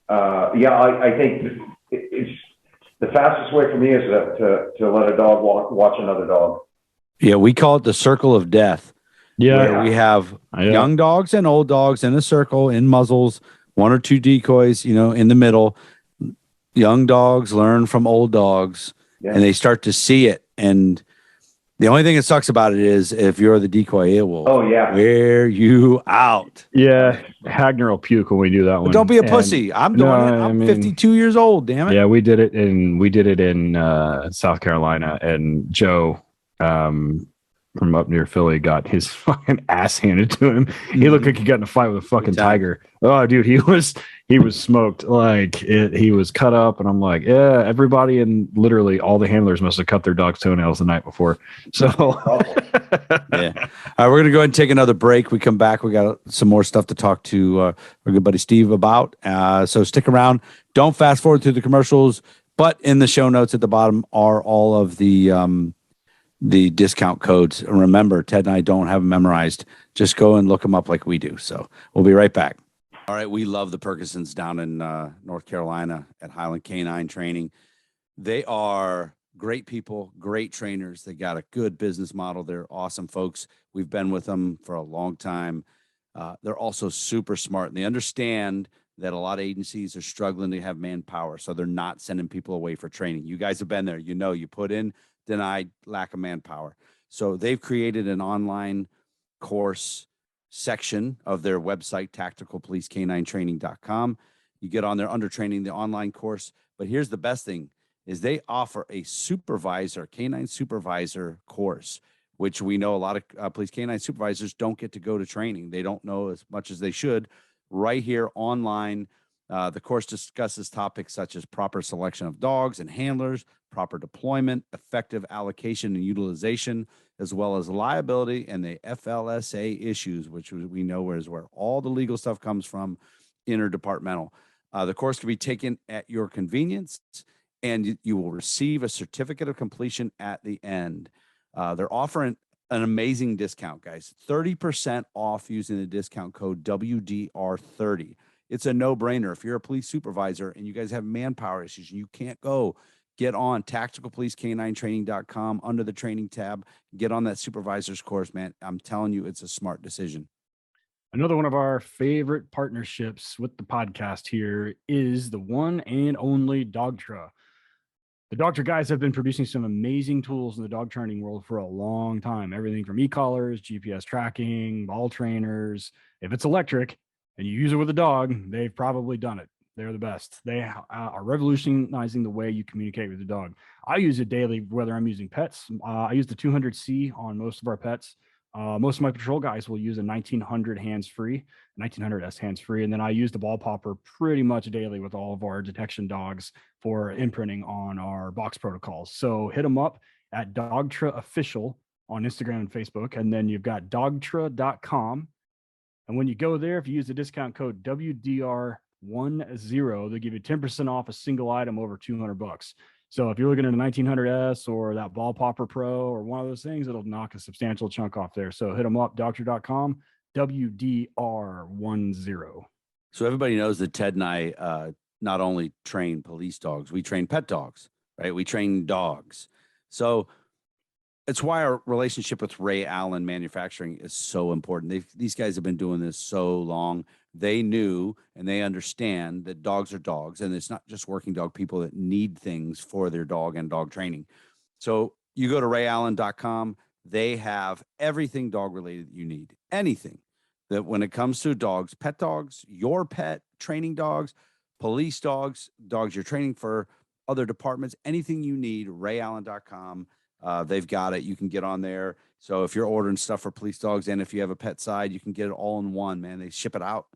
I think it's the fastest way for me is to let a dog watch another dog.
Yeah, we call it the circle of death. Yeah, where we have young dogs and old dogs in a circle in muzzles, one or two decoys, in the middle. Young dogs learn from old dogs, and they start to see it. And the only thing that sucks about it is if you're the decoy, it will wear you out.
Yeah, Hagner will puke when we do that one.
But don't be a pussy. I'm doing it. I'm 52 years old. Damn it.
Yeah, we did it in South Carolina, and Joe from up near Philly got his fucking ass handed to him. He looked like he got in a fight with a fucking tiger. Oh, dude, he was smoked. Like he was cut up, and I'm like, yeah, everybody and literally all the handlers must have cut their dog's toenails the night before. So
yeah. All right, we're gonna go ahead and take another break. We come back, we got some more stuff to talk to our good buddy Steve about. So stick around. Don't fast forward through the commercials, but in the show notes at the bottom are all of the discount codes. And remember, Ted and I don't have them memorized. Just go and look them up like we do. So we'll be right back. All right, we love the Perkinsons down in North Carolina at Highland K9 Training. They are great people, great trainers. They got a good business model. They're awesome folks. We've been with them for a long time. They're also super smart, and they understand that a lot of agencies are struggling to have manpower, so they're not sending people away for training. You guys have been there. You know, you put in, denied, lack of manpower. So they've created an online course section of their website, tacticalpoliceK9training.com. You get on there under training, the online course. But here's the best thing is they offer a supervisor, canine supervisor course, which we know a lot of police canine supervisors don't get to go to training. They don't know as much as they should. Right here online, the course discusses topics such as proper selection of dogs and handlers, proper deployment, effective allocation and utilization, as well as liability and the FLSA issues, which we know is where all the legal stuff comes from, interdepartmental. The course can be taken at your convenience, and you will receive a certificate of completion at the end. They're offering an amazing discount, guys. 30% off using the discount code WDR30. It's a no-brainer. If you're a police supervisor and you guys have manpower issues and you can't go, get on tacticalpoliceK9training.com under the training tab. Get on that supervisor's course, man. I'm telling you, it's a smart decision.
Another one of our favorite partnerships with the podcast here is the one and only Dogtra. The Dogtra guys have been producing some amazing tools in the dog training world for a long time. Everything from e-collars, GPS tracking, ball trainers. If it's electric and you use it with a dog, they've probably done it. They're the best. They are revolutionizing the way you communicate with the dog. I use it daily, whether I'm using pets. I use the 200C on most of our pets. Most of my patrol guys will use a 1900 hands-free, 1900S hands-free, and then I use the ball popper pretty much daily with all of our detection dogs for imprinting on our box protocols. So hit them up at Dogtra Official on Instagram and Facebook, and then you've got dogtra.com. And when you go there, if you use the discount code WDR10, they give you 10% off a single item over $200. So if you're looking at a 1900S or that Ball Popper Pro or one of those things, it'll knock a substantial chunk off there. So hit them up, doctor.com, WDR10.
So everybody knows that Ted and I not only train police dogs, we train pet dogs, right? We train dogs. So it's why our relationship with Ray Allen Manufacturing is so important. These guys have been doing this so long. They knew and they understand that dogs are dogs, and it's not just working dog people that need things for their dog and dog training. So you go to rayallen.com. They have everything dog related that you need. Anything that when it comes to dogs, pet dogs, your pet, training dogs, police dogs, dogs you're training for other departments, anything you need, rayallen.com. They've got it. You can get on there. So if you're ordering stuff for police dogs and if you have a pet side, you can get it all in one, man. They ship it out.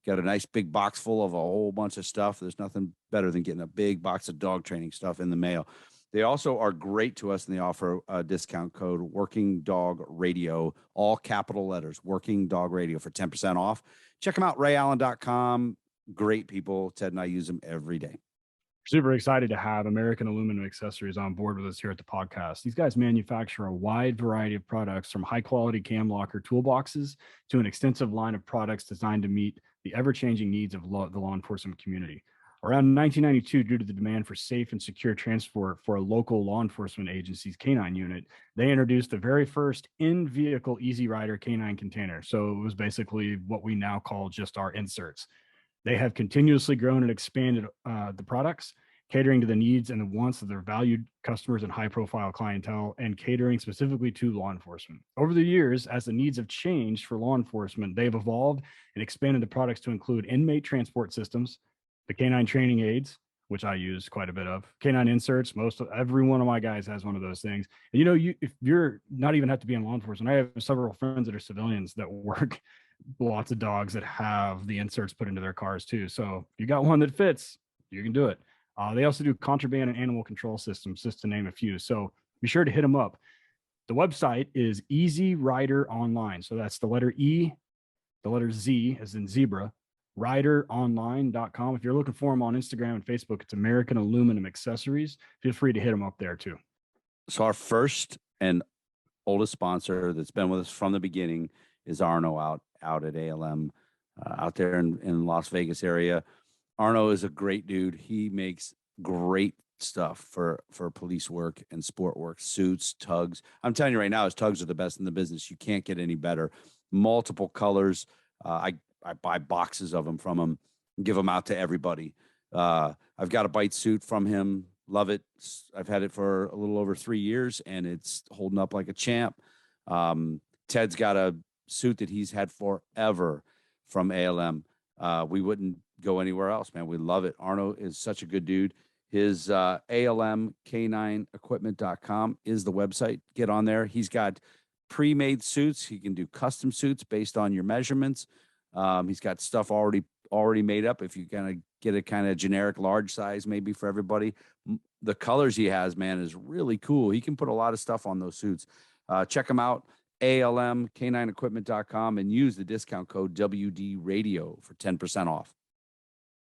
Got a nice big box full of a whole bunch of stuff. There's nothing better than getting a big box of dog training stuff in the mail. They also are great to us, and they offer a discount code Working Dog Radio, all capital letters, Working Dog Radio for 10% off. Check them out, rayallen.com. Great people. Ted and I use them every day.
Super excited to have American Aluminum Accessories on board with us here at the podcast. These guys manufacture a wide variety of products, from high-quality cam locker toolboxes to an extensive line of products designed to meet the ever-changing needs of the law enforcement community. Around 1992, due to the demand for safe and secure transport for a local law enforcement agency's canine unit, they introduced the very first in-vehicle Easy Rider canine container. So it was basically what we now call just our inserts. They have continuously grown and expanded the products, catering to the needs and the wants of their valued customers and high-profile clientele, and catering specifically to law enforcement. Over the years, as the needs have changed for law enforcement, they've evolved and expanded the products to include inmate transport systems, the canine training aids, which I use quite a bit of. Canine inserts, every one of my guys has one of those things. And, if you're not even have to be in law enforcement, I have several friends that are civilians that work lots of dogs that have the inserts put into their cars too. So if you got one that fits, you can do it. They also do contraband and animal control systems, just to name a few. So be sure to hit them up. The website is Easy Rider Online. So that's the letter E, the letter Z as in zebra, rideronline.com. If you're looking for them on Instagram and Facebook, it's American Aluminum Accessories. Feel free to hit them up there too.
So our first and oldest sponsor that's been with us from the beginning is Arno out at ALM, out there in Las Vegas area. Arno is a great dude. He makes great stuff for police work and sport work, suits, tugs. I'm telling you right now, his tugs are the best in the business. You can't get any better. Multiple colors. I buy boxes of them from him, give them out to everybody. I've got a bite suit from him. Love it. I've had it for a little over 3 years, and it's holding up like a champ. Ted's got a suit that he's had forever from ALM. We wouldn't go anywhere else, man. We love it. Arno is such a good dude. His ALM K9 equipment.com is the website. Get on there. He's got pre-made suits. He can do custom suits based on your measurements. He's got stuff already made up. If you kind of get a kind of generic large size, maybe for everybody, the colors he has, man, is really cool. He can put a lot of stuff on those suits. Check him out, ALMK9equipment.com, and use the discount code WD Radio for 10% off.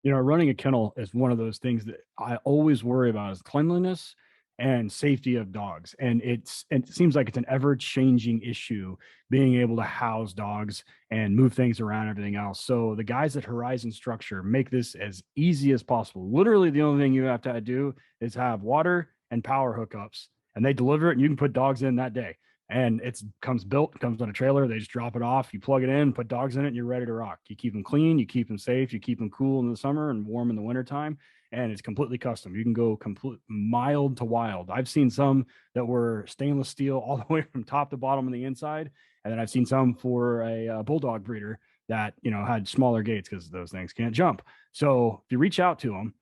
Running a kennel is one of those things that I always worry about is cleanliness and safety of dogs. And it seems like it's an ever-changing issue being able to house dogs and move things around, everything else. So the guys at Horizon Structure make this as easy as possible. Literally, the only thing you have to do is have water and power hookups, and they deliver it, and you can put dogs in that day. And it comes on a trailer. They just drop it off. You plug it in, put dogs in it, and you're ready to rock. You keep them clean, you keep them safe, you keep them cool in the summer and warm in the wintertime. And it's completely custom. You can go complete mild to wild. I've seen some that were stainless steel all the way from top to bottom on the inside. And then I've seen some for a bulldog breeder that, had smaller gates because those things can't jump. So if you reach out to them,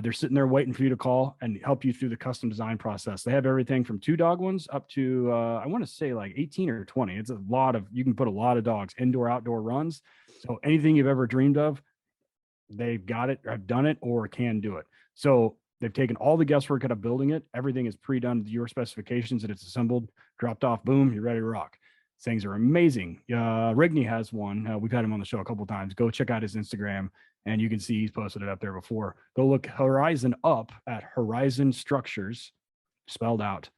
they're sitting there waiting for you to call and help you through the custom design process. They have everything from 2-dog ones up to, I want to say like 18 or 20. It's you can put a lot of dogs, indoor, outdoor runs. So anything you've ever dreamed of, they've got it, have done it, or can do it. So they've taken all the guesswork out of building it. Everything is pre-done to your specifications, and it's assembled, dropped off, boom, you're ready to rock. Things are amazing. Rigney has one. We've had him on the show a couple of times. Go check out his Instagram, and you can see he's posted it up there before. Go look Horizon up at Horizon Structures, spelled out.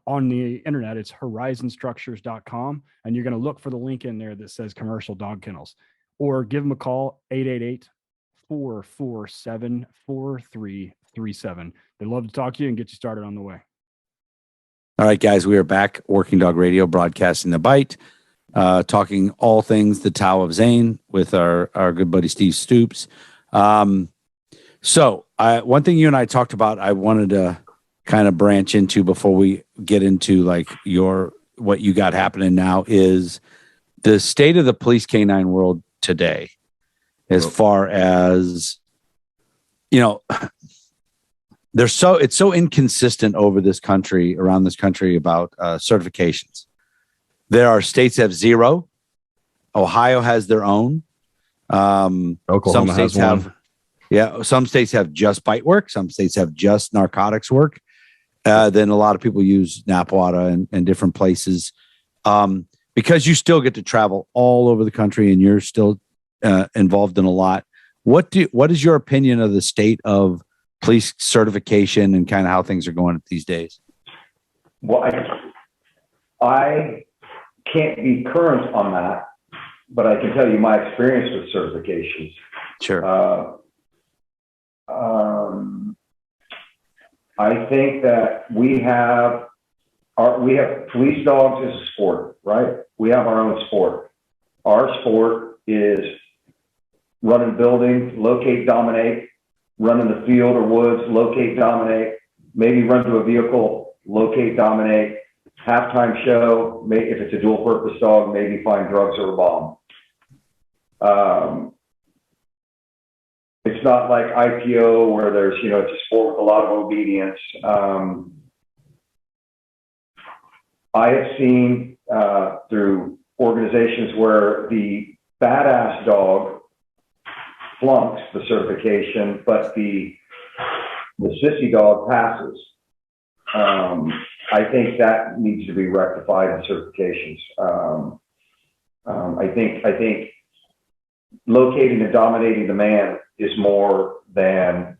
On the internet, it's horizonstructures.com, and you're going to look for the link in there that says commercial dog kennels, or give them a call, 888-447-4337. They'd love to talk to you and get you started on the way.
All right, guys, we are back. Working Dog Radio, broadcasting the bite, talking all things the Tao of Zane with our good buddy Steve Stoops. So one thing you and I talked about, I wanted to kind of branch into before we get into like what you got happening now, is the state of the police canine world today, as far as, it's so inconsistent around this country about certifications. There are states that have 0. Ohio has their own.
Oklahoma has one.
Some states have just bite work. Some states have just narcotics work. Then a lot of people use NAPWADA and different places. Because you still get to travel all over the country and you're still involved in a lot. What is your opinion of the state of police certification and kind of how things are going these days?
Well, I can't be current on that, but I can tell you my experience with certifications.
Sure.
I think that we have police dogs as a sport, right? We have our own sport. Our sport is run in buildings, locate, dominate, run in the field or woods, locate, dominate, maybe run to a vehicle, locate, dominate, halftime show, if it's a dual purpose dog, maybe find drugs or a bomb. It's it's not like IPO where there's, it's a sport with a lot of obedience. I have seen through organizations where the badass dog flunks the certification, but the sissy dog passes. I think that needs to be rectified in certifications. I think locating and dominating the man is more important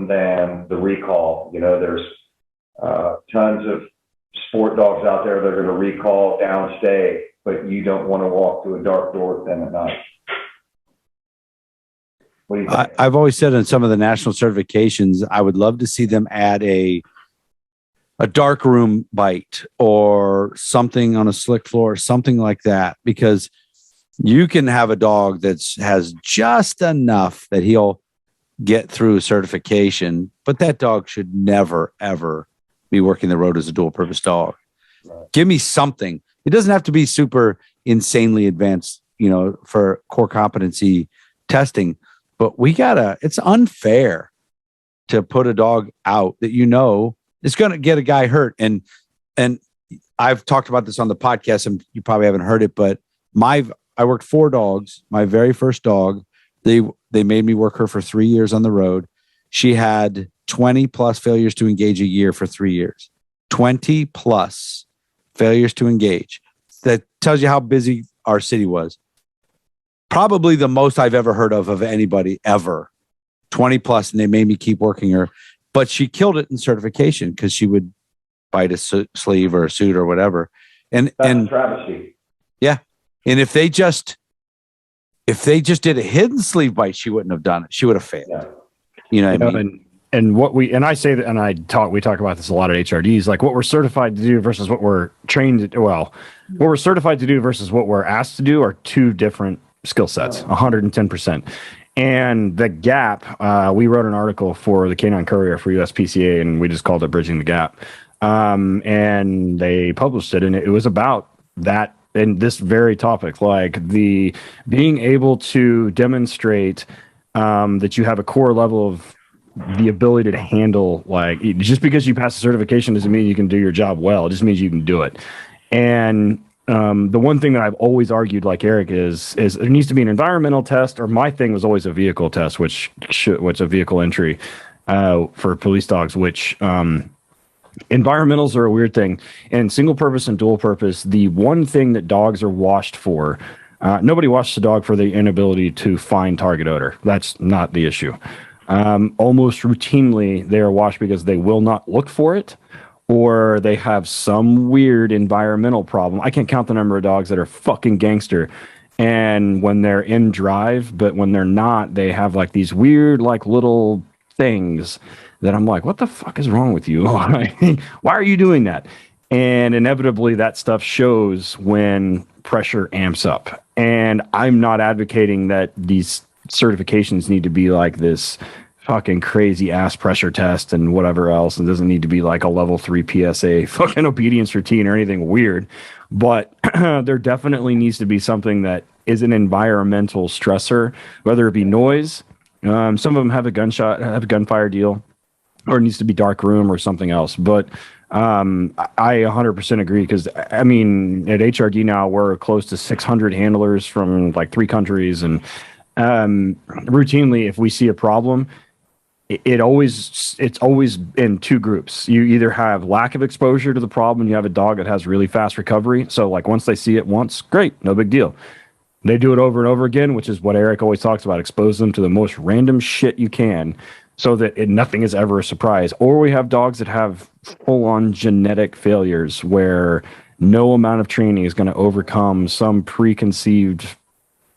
than the recall. There's tons of sport dogs out there that are going to recall downstay, but you don't want to walk through a dark door with them at night. What do you think?
I've always said in some of the national certifications, I would love to see them add a dark room bite or something on a slick floor or something like that, because you can have a dog that has just enough that he'll get through certification, but that dog should never, ever be working the road as a dual purpose dog. Right. Give me something. It doesn't have to be super insanely advanced, for core competency testing, but it's unfair to put a dog out that is going to get a guy hurt. And I've talked about this on the podcast, and you probably haven't heard it, but I worked 4 dogs. My very first dog, they made me work her for 3 years on the road. She had 20 plus failures to engage a year for 3 years. 20 plus failures to engage. That tells you how busy our city was. Probably the most I've ever heard of anybody ever. 20 plus, and they made me keep working her. But she killed it in certification because she would bite a sleeve or a suit or whatever. And
travesty.
Yeah. And if they just did a hidden sleeve bite, she wouldn't have done it. She would have failed. Yeah. You know what I mean?
And we talk about this a lot at HRDs, like what we're certified to do versus what we're trained to do. Well, what we're certified to do versus what we're asked to do are 2 different skill sets, 110%. And the gap, we wrote an article for the Canine Courier for USPCA, and we just called it Bridging the Gap. And they published it, and it was about that and this very topic, like the being able to demonstrate that you have a core level of the ability to handle, like, just because you pass a certification doesn't mean you can do your job well. It just means you can do it. And the one thing that I've always argued, like Eric, is there needs to be an environmental test, or my thing was always a vehicle test, which a vehicle entry for police dogs, which environmentals are a weird thing. And single purpose and dual purpose, the one thing that dogs are washed for, nobody washes a dog for the inability to find target odor. That's not the issue. Almost routinely, they are washed because they will not look for it, or they have some weird environmental problem. I can't count the number of dogs that are fucking gangster, and when they're in drive, but when they're not, they have like these weird, like, little things that I'm like, what the fuck is wrong with you? Why are you doing that? And inevitably that stuff shows when pressure amps up. And I'm not advocating that these certifications need to be like this fucking crazy ass pressure test and whatever else. It doesn't need to be like a level 3 PSA fucking obedience routine or anything weird. But there definitely needs to be something that is an environmental stressor, whether it be noise. Some of them have a gunfire deal, or it needs to be dark room or something else. But I 100% agree, because I mean, at HRD now we're close to 600 handlers from like 3 countries, and routinely, if we see a problem, it's always in 2 groups. You either have lack of exposure to the problem, and you have a dog that has really fast recovery. So like once they see it once, great, no big deal. They do it over and over again, which is what Eric always talks about. Expose them to the most random shit you can, so that nothing is ever a surprise. Or we have dogs that have full-on genetic failures where no amount of training is going to overcome some preconceived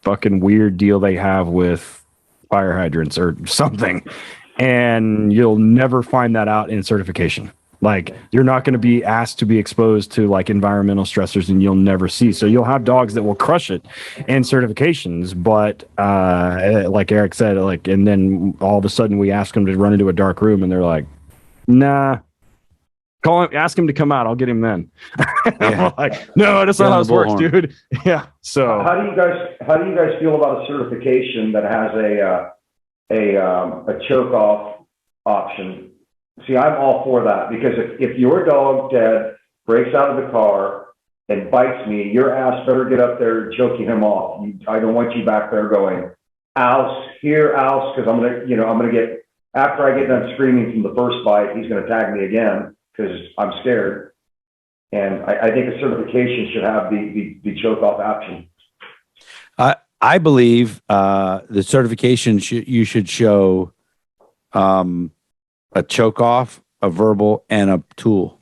fucking weird deal they have with fire hydrants or something. And you'll never find that out in certification. Like, you're not going to be asked to be exposed to like environmental stressors, and you'll never see. So you'll have dogs that will crush it in certifications, but like Eric said, like, and then all of a sudden we ask them to run into a dark room, and they're like, nah, Call him, ask him to come out. I'll get him then.
Yeah.
I'm like, no, that's not how this works, dude. Yeah. So
how do you guys feel about a certification that has a choke off option? See, I'm all for that, because if your dog, Ted, breaks out of the car and bites me, your ass better get up there choking him off. I don't want you back there going, ouse, here, ouse, because I'm gonna get, after I get done screaming from the first bite, he's gonna tag me again because I'm scared. And I think a certification should have the choke off option.
I believe the certification you should show a choke off, a verbal, and a tool.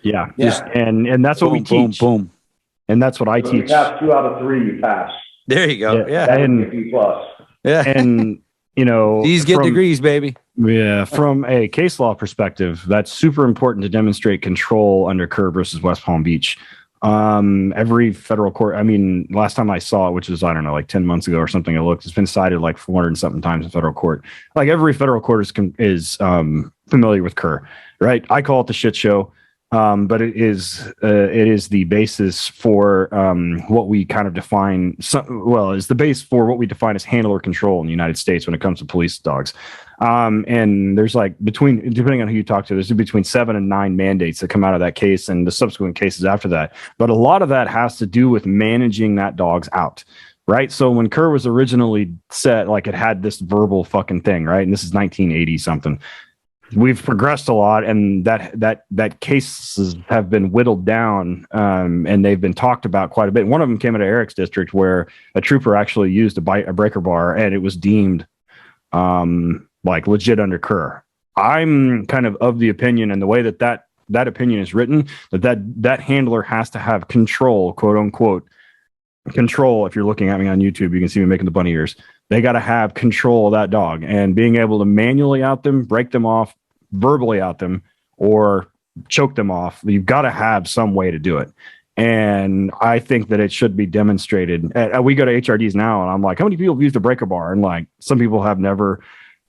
Yeah. And that's what we teach.
Boom.
And that's what I teach.
You pass 2 out of 3, you pass.
There you go. Yeah.
And a B+.
Yeah.
And
these get degrees, baby.
Yeah. From a case law perspective, that's super important to demonstrate control under Kerr versus West Palm Beach. Every federal court, last time I saw it, which is, I don't know, like 10 months ago or something, it's been cited like 400 and something times in federal court. Like every federal court is familiar with Kerr, right? I call it the shit show. But it is the basis for what we kind of define. Is the base for what we define as handler control in the United States when it comes to police dogs. And there's like depending on who you talk to, there's between 7 and 9 mandates that come out of that case and the subsequent cases after that. But a lot of that has to do with managing that dog's out. Right. So when Kerr was originally set, like it had this verbal fucking thing. Right. And this is 1980 something. We've progressed a lot, and that cases have been whittled down, and they've been talked about quite a bit. One of them came out of Eric's district where a trooper actually used a breaker bar, and it was deemed like legit under Kerr. I'm kind of the opinion, and the way that opinion is written, that handler has to have control, quote unquote, control. If you're looking at me on YouTube, you can see me making the bunny ears. They got to have control of that dog, and being able to manually out them, break them off, verbally out them, or choke them off. You've got to have some way to do it. And I think that it should be demonstrated. We go to HRDs now, and I'm like, how many people have used a breaker bar? And like, some people have never,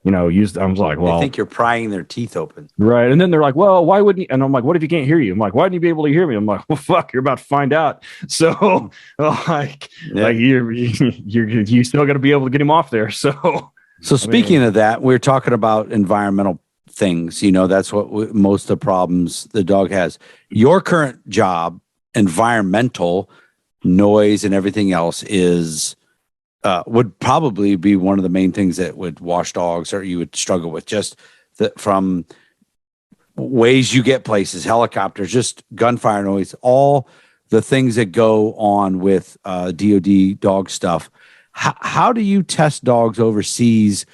used. I was like, well,
I think you're prying their teeth open.
Right. And then they're like, well, why wouldn't you? And I'm like, what if you can't hear you? I'm like, why wouldn't you be able to hear me? I'm like, well, fuck, you're about to find out. So like you still got to be able to get him off there. So
speaking of that, we're talking about environmental things. That's what most of the problems the dog has. Your current job, environmental noise and everything else, is would probably be one of the main things that would wash dogs, or you would struggle with, just from ways you get places, helicopters, just gunfire noise, all the things that go on with DOD dog stuff. How do you test dogs overseas?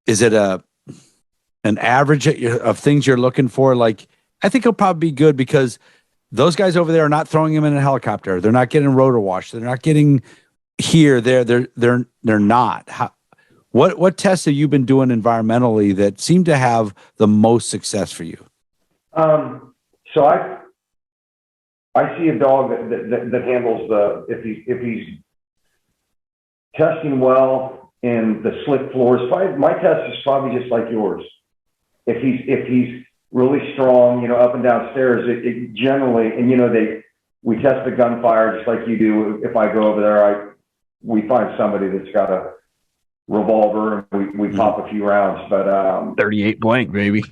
Is it an average of things you're looking for? Like, I think it'll probably be good, because those guys over there are not throwing him in a helicopter. They're not getting rotor wash. They're not getting here. They're not. What tests have you been doing environmentally that seem to have the most success for you?
So I see a dog that handles if he's testing well in the slick floors. My test is probably just like yours. If he's really strong, up and down stairs, it generally, and we test the gunfire just like you do. If I go over there, we find somebody that's got a revolver and we pop a few rounds, but
38 blank, baby.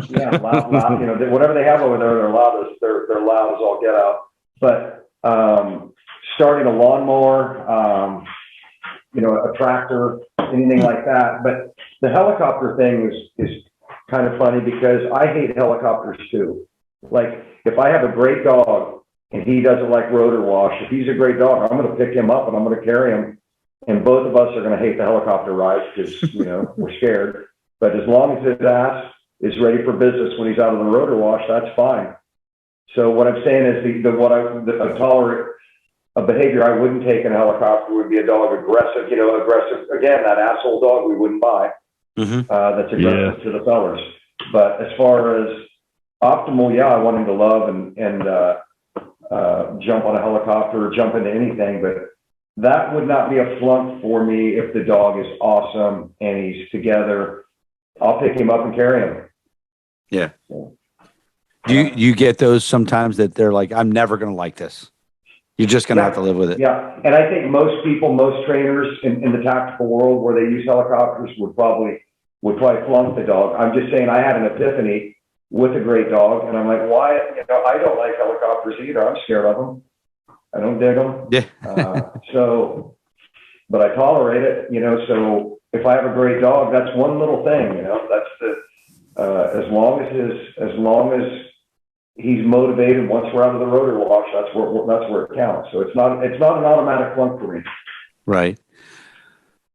Yeah, loud, whatever they have over there, they're loud as all get out. But starting a lawnmower, a tractor, anything like that. But the helicopter thing is kind of funny, because I hate helicopters too. Like, if I have a great dog and he doesn't like rotor wash, if he's a great dog, I'm going to pick him up and I'm going to carry him. And both of us are going to hate the helicopter ride because, we're scared. But as long as his ass is ready for business when he's out of the rotor wash, that's fine. So what I'm saying is a behavior I wouldn't take in a helicopter would be a dog aggressive, again, that asshole dog we wouldn't buy.
Mm-hmm.
That's aggressive to the fellers. But as far as optimal, I want him to love and jump on a helicopter or jump into anything, but that would not be a flunk for me. If the dog is awesome and he's together, I'll pick him up and carry him.
Yeah. You get those sometimes that they're like, I'm never going to like this. You're just going to have to live with it.
Yeah. And I think most people, most trainers in the tactical world where they use helicopters would probably flunk the dog. I'm just saying I had an epiphany with a great dog. And I'm like, why? You know, I don't like helicopters either. I'm scared of them. I don't dig them.
Yeah.
But I tolerate it, you know, so if I have a great dog, that's one little thing, you know, that's as long as he's motivated, once we're out of the rotor wash, that's where it counts. So it's not an automatic flunk for me.
Right.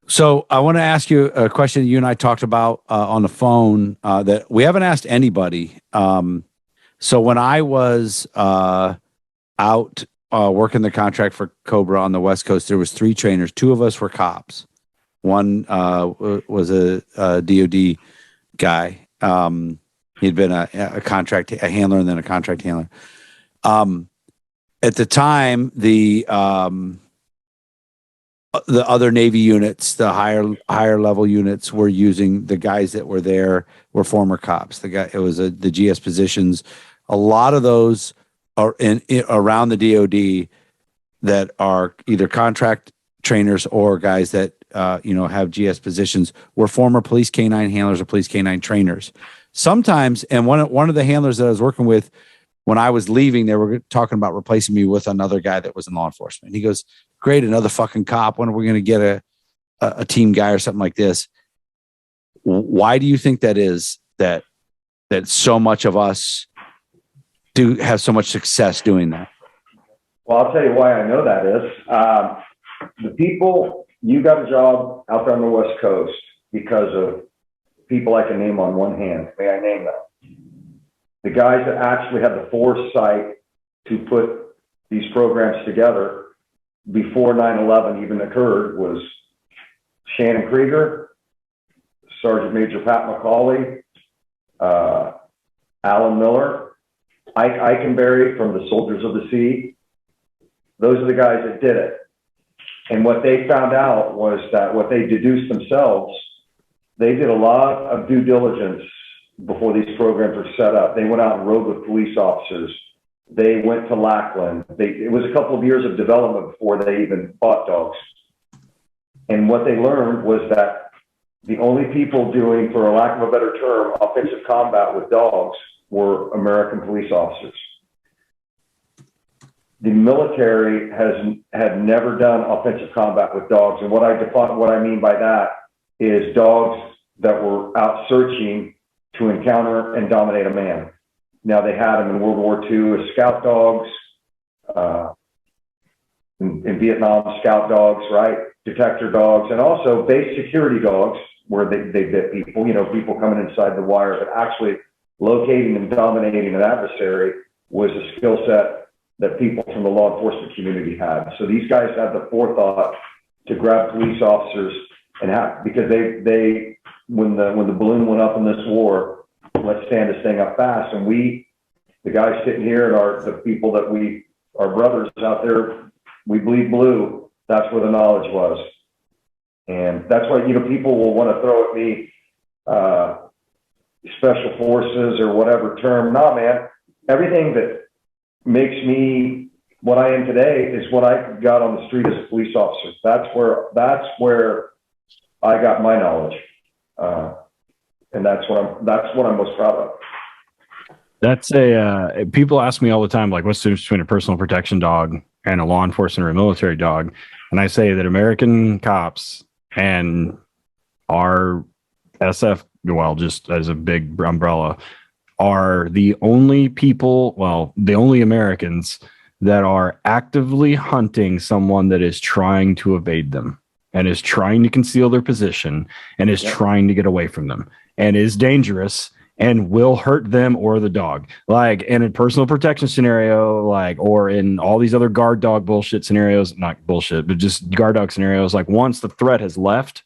So I want to ask you a question that you and I talked about on the phone that we haven't asked anybody. So when I was out working the contract for Cobra on the West Coast, there was 3 trainers. 2 of us were cops. One was a DOD guy. He'd been a handler and then a contract handler. At the time, the other Navy units, the higher level units, were using the guys that were there were former cops. It was the GS positions. A lot of those are around the DOD that are either contract trainers or guys that have GS positions were former police canine handlers or police canine trainers. Sometimes, and one of the handlers that I was working with when I was leaving, they were talking about replacing me with another guy that was in law enforcement. He goes, "Great, another fucking cop. When are we going to get a team guy or something like this?" Why do you think that is? That so much of us do have so much success doing that?
Well, I'll tell you why I know that is. The people, you got a job out there on the West Coast because of people I can name on one hand. May I name them? The guys that actually had the foresight to put these programs together before 9/11 even occurred was Shannon Krieger, Sergeant Major Pat McCauley, Alan Miller, Ike Eikenberry from the Soldiers of the Sea. Those are the guys that did it. And what they found out was that what they deduced themselves, they did a lot of due diligence before these programs were set up. They went out and rode with police officers. They went to Lackland. It was a couple of years of development before they even bought dogs. And what they learned was that the only people doing, for a lack of a better term, offensive combat with dogs were American police officers. The military had never done offensive combat with dogs. And what I mean by that is dogs that were out searching to encounter and dominate a man. Now, they had them in World War II as scout dogs, in Vietnam, scout dogs, right? Detector dogs, and also base security dogs where they bit people, people coming inside the wire, but actually locating and dominating an adversary was a skill set that people from the law enforcement community had. So these guys had the forethought to grab police officers because they when the balloon went up in this war, let's stand this thing up fast. And the guys sitting here and the people that our brothers out there, we bleed blue. That's where the knowledge was. And that's why, people will want to throw at me, special forces or whatever term. Nah, man, everything that makes me what I am today is what I got on the street as a police officer. That's where I got my knowledge. And that's what I'm most proud of.
That's people ask me all the time, like, what's the difference between a personal protection dog and a law enforcement or a military dog? And I say that American cops and our SF, well, just as a big umbrella, are the only the only Americans that are actively hunting someone that is trying to evade them and is trying to conceal their position and is trying to get away from them and is dangerous and will hurt them or the dog. Like in a personal protection scenario, or in all these other guard dog bullshit scenarios, not bullshit, but just guard dog scenarios, once the threat has left,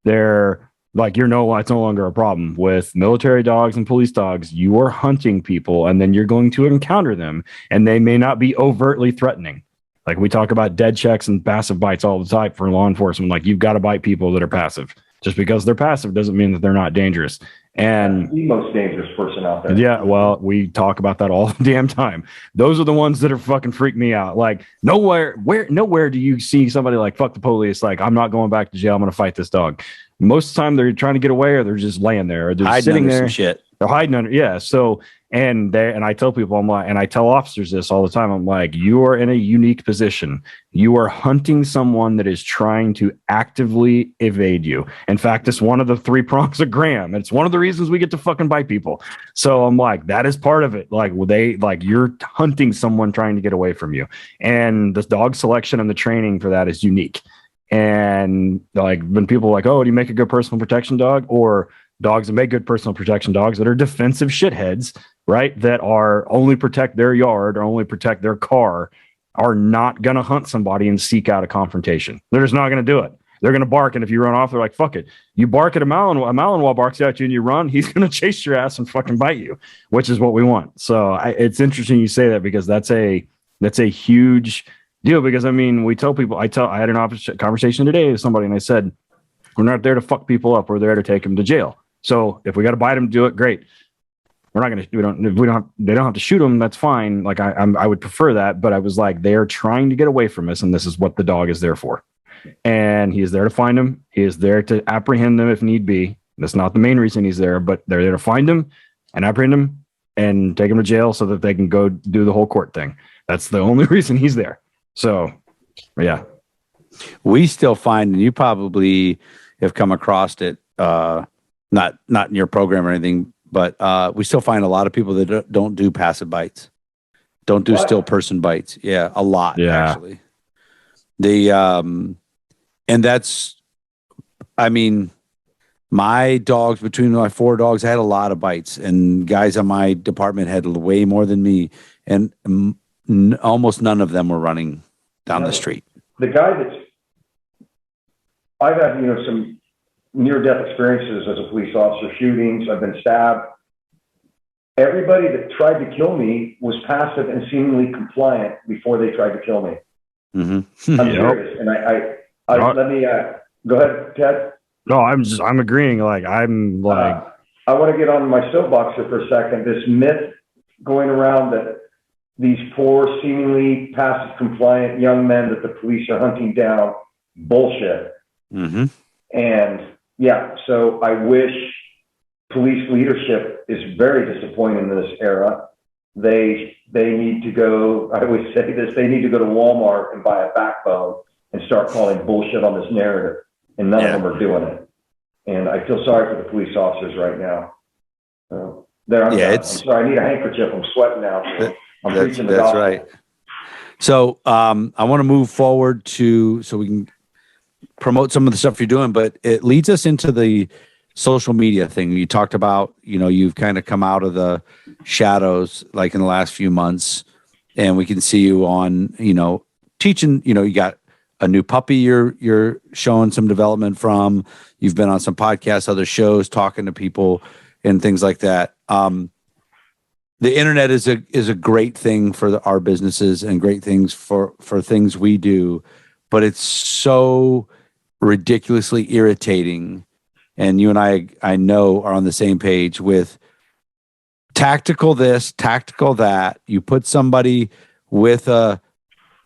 they're it's no longer a problem. With military dogs and police dogs, you are hunting people and then you're going to encounter them and they may not be overtly threatening. Like we talk about dead checks and passive bites all the time for law enforcement. You've got to bite people that are passive. Just because they're passive doesn't mean that they're not dangerous. And
the most dangerous person out there.
Yeah, well, we talk about that all the damn time. Those are the ones that are fucking freak me out. Like nowhere do you see somebody like fuck the police, like I'm not going back to jail, I'm gonna fight this dog. Most of the time they're trying to get away, or they're just laying there, or they're
hiding
sitting
under
there.
some shit.
They're hiding under, yeah. So and I tell people, I'm like, and I tell officers this all the time. I'm like, you are in a unique position. You are hunting someone that is trying to actively evade you. In fact, it's one of the 3 prongs of Graham. It's one of the reasons we get to fucking bite people. So I'm like, that is part of it. Like you're hunting someone trying to get away from you. And the dog selection and the training for that is unique. And like when people are like, oh, do you make a good personal protection dog? Or dogs that make good personal protection dogs that are defensive shitheads, right? That are only protect their yard or only protect their car, are not going to hunt somebody and seek out a confrontation. They're just not going to do it. They're going to bark. And if you run off, they're like, fuck it. You bark at a Malinois barks at you and you run, he's going to chase your ass and fucking bite you, which is what we want. So it's interesting you say that, because that's a huge deal. Because I mean, we tell people, I had an office conversation today with somebody and I said, we're not there to fuck people up. We're there to take them to jail. So if we got to bite them, do it. Great. We're not going to, they don't have to shoot them. That's fine. Like I would prefer that, but I was like, they're trying to get away from us. And this is what the dog is there for. And he is there to find them. He is there to apprehend them if need be. That's not the main reason he's there, but they're there to find them and apprehend them and take them to jail so that they can go do the whole court thing. That's the only reason he's there. So yeah.
We still find, and you probably have come across it, not in your program or anything, but we still find a lot of people that don't do passive bites, don't do still person bites. Yeah, a lot actually. And that's, I mean, my dogs, between my 4 dogs, I had a lot of bites, and guys on my department had way more than me, and almost none of them were running down the street.
The guy I've had, some near-death experiences as a police officer, shootings, I've been stabbed. Everybody that tried to kill me was passive and seemingly compliant before they tried to kill me.
Mm-hmm.
I'm serious. And let me, go ahead, Ted.
No, I'm agreeing. Like, I'm like,
I want to get on my soapbox here for a second. This myth going around that these poor, seemingly passive, compliant young men that the police are hunting down, bullshit.
Mm-hmm.
And yeah, so I wish police leadership is very disappointed in this era. They need to go, I always say this, they need to go to Walmart and buy a backbone and start calling bullshit on this narrative. And none of them are doing it. And I feel sorry for the police officers right now. I'm sorry, I need a handkerchief. I'm sweating now. I'm preaching the gospel.
That's right. So I want to move forward so we can promote some of the stuff you're doing, but it leads us into the social media thing. You talked about, you've kind of come out of the shadows like in the last few months, and we can see you on, teaching, you got a new puppy you're showing some development from. You've been on some podcasts, other shows, talking to people and things like that. The internet is a great thing for our businesses and great things for things we do, but it's so ridiculously irritating. And you and I know are on the same page with tactical this, tactical that. You put somebody with a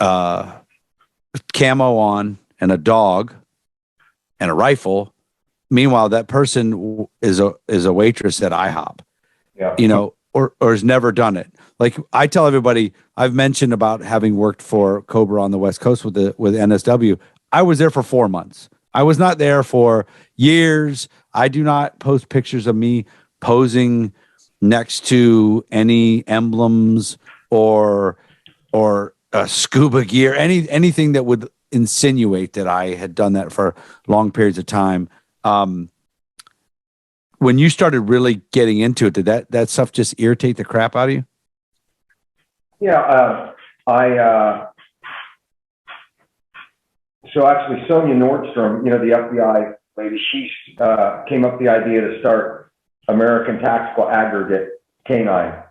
camo on and a dog and a rifle. Meanwhile, that person is a waitress at IHOP, or has never done it. Like I tell everybody, I've mentioned about having worked for Cobra on the West Coast with NSW. I was there for 4 months. I was not there for years. I do not post pictures of me posing next to any emblems or scuba gear, anything that would insinuate that I had done that for long periods of time. When you started really getting into it, did that stuff just irritate the crap out of you?
Yeah, so actually Sonia Nordstrom, the FBI lady, she came up with the idea to start American Tactical Aggregate K9.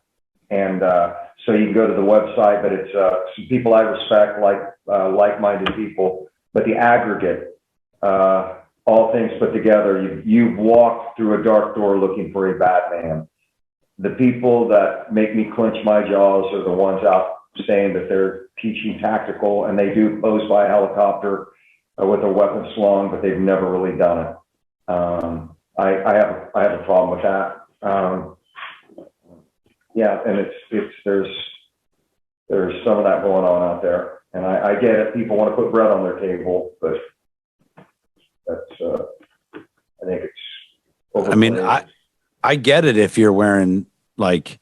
And so you can go to the website, but it's some people I respect, like-minded people, but the aggregate, all things put together, you've walked through a dark door looking for a bad man. The people that make me clench my jaws are the ones out saying that they're teaching tactical, and they do pose by helicopter with a weapon slung, but they've never really done it. I have a problem with that. Yeah, and there's some of that going on out there, and I get it. People want to put bread on their table, but that's I think it's overplayed.
I mean, I get it if you're wearing like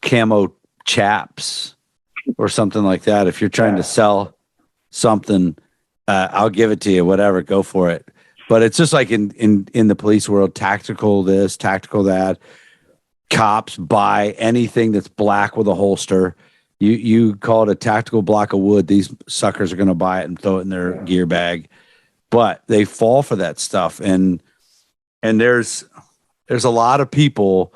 camo chaps or something like that. If you're trying to sell something, I'll give it to you, whatever, go for it. But it's just like in the police world, tactical this, tactical that. Cops buy anything that's black with a holster. You call it a tactical block of wood, these suckers are going to buy it and throw it in their gear bag. But they fall for that stuff, and there's a lot of people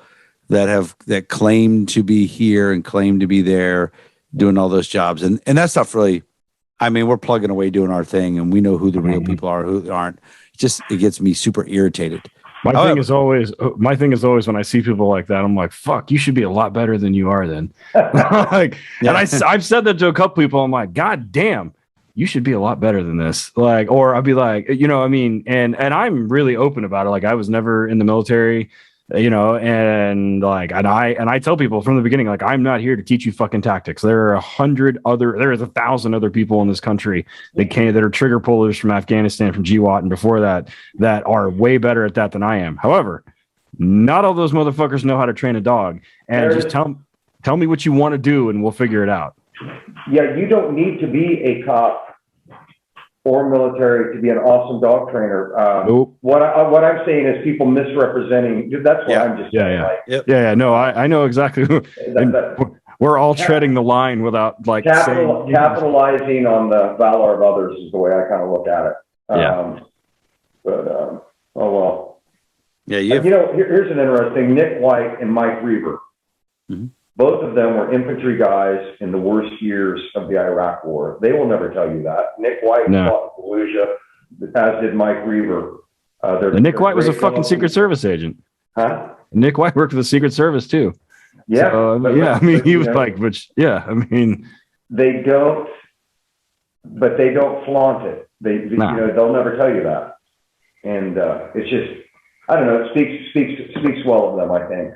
that claim to be here and claim to be there doing all those jobs, and that stuff really, I mean, we're plugging away doing our thing, and we know who the real people are, who aren't. It gets me super irritated.
My thing is always when I see people like that, I'm like, fuck, you should be a lot better than you are then. Like, yeah. And I've said that to a couple people. I'm like, God damn, you should be a lot better than this. Like, or I'll be like, you know, I mean, and I'm really open about it. Like, I was never in the military, you know, and like, and I tell people from the beginning, like, I'm not here to teach you fucking tactics. There is 1,000 other people in this country that are trigger pullers from Afghanistan, from GWAT, and before that are way better at that than I am. However, not all those motherfuckers know how to train a dog. And just tell me what you want to do, and we'll figure it out.
Yeah, you don't need to be a cop or military to be an awesome dog trainer.
Nope.
What I'm saying is people misrepresenting. That's what I'm just saying.
Yeah. No, I know exactly. We're all treading the line without like
capitalizing on the valor of others is the way I kind of look at it. Oh well.
Yeah,
you know, here's an interesting. Nick White and Mike Reaver. Mm-hmm. Both of them were infantry guys in the worst years of the Iraq War. They will never tell you that. Nick White fought in Fallujah, as did Mike Reaver.
Nick White was a fucking Secret Service agent.
Huh?
Nick White worked for the Secret Service too.
Yeah.
So, I mean, he was like, I mean.
They don't flaunt it. You know, they'll never tell you that. And it's just, I don't know, it speaks well of them, I think.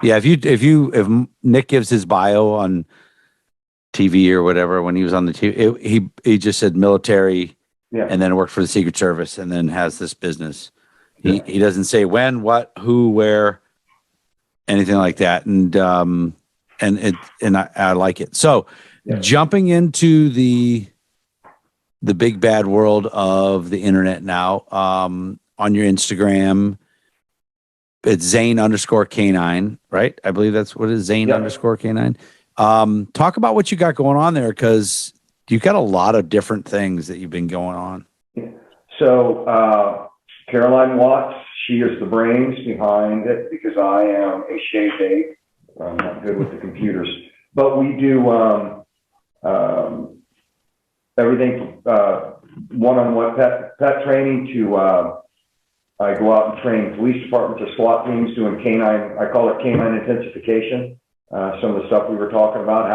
Yeah, if Nick gives his bio on TV or whatever, when he was on the TV, he just said military, and then worked for the Secret Service, and then has this business. He doesn't say when, what, who, where, anything like that, and I like it. So, jumping into the big bad world of the internet now, on your Instagram. It's Zane _ canine, right? I believe that's what it is, Zane _ canine. Talk about what you got going on there, because you got a lot of different things that you've been going on.
So Caroline Watts, she is the brains behind it, because I am a shaved egg. I'm not good with the computers. But we do everything from one-on-one pet training to I go out and train police departments or SWAT teams doing canine. I call it canine intensification. Some of the stuff we were talking about,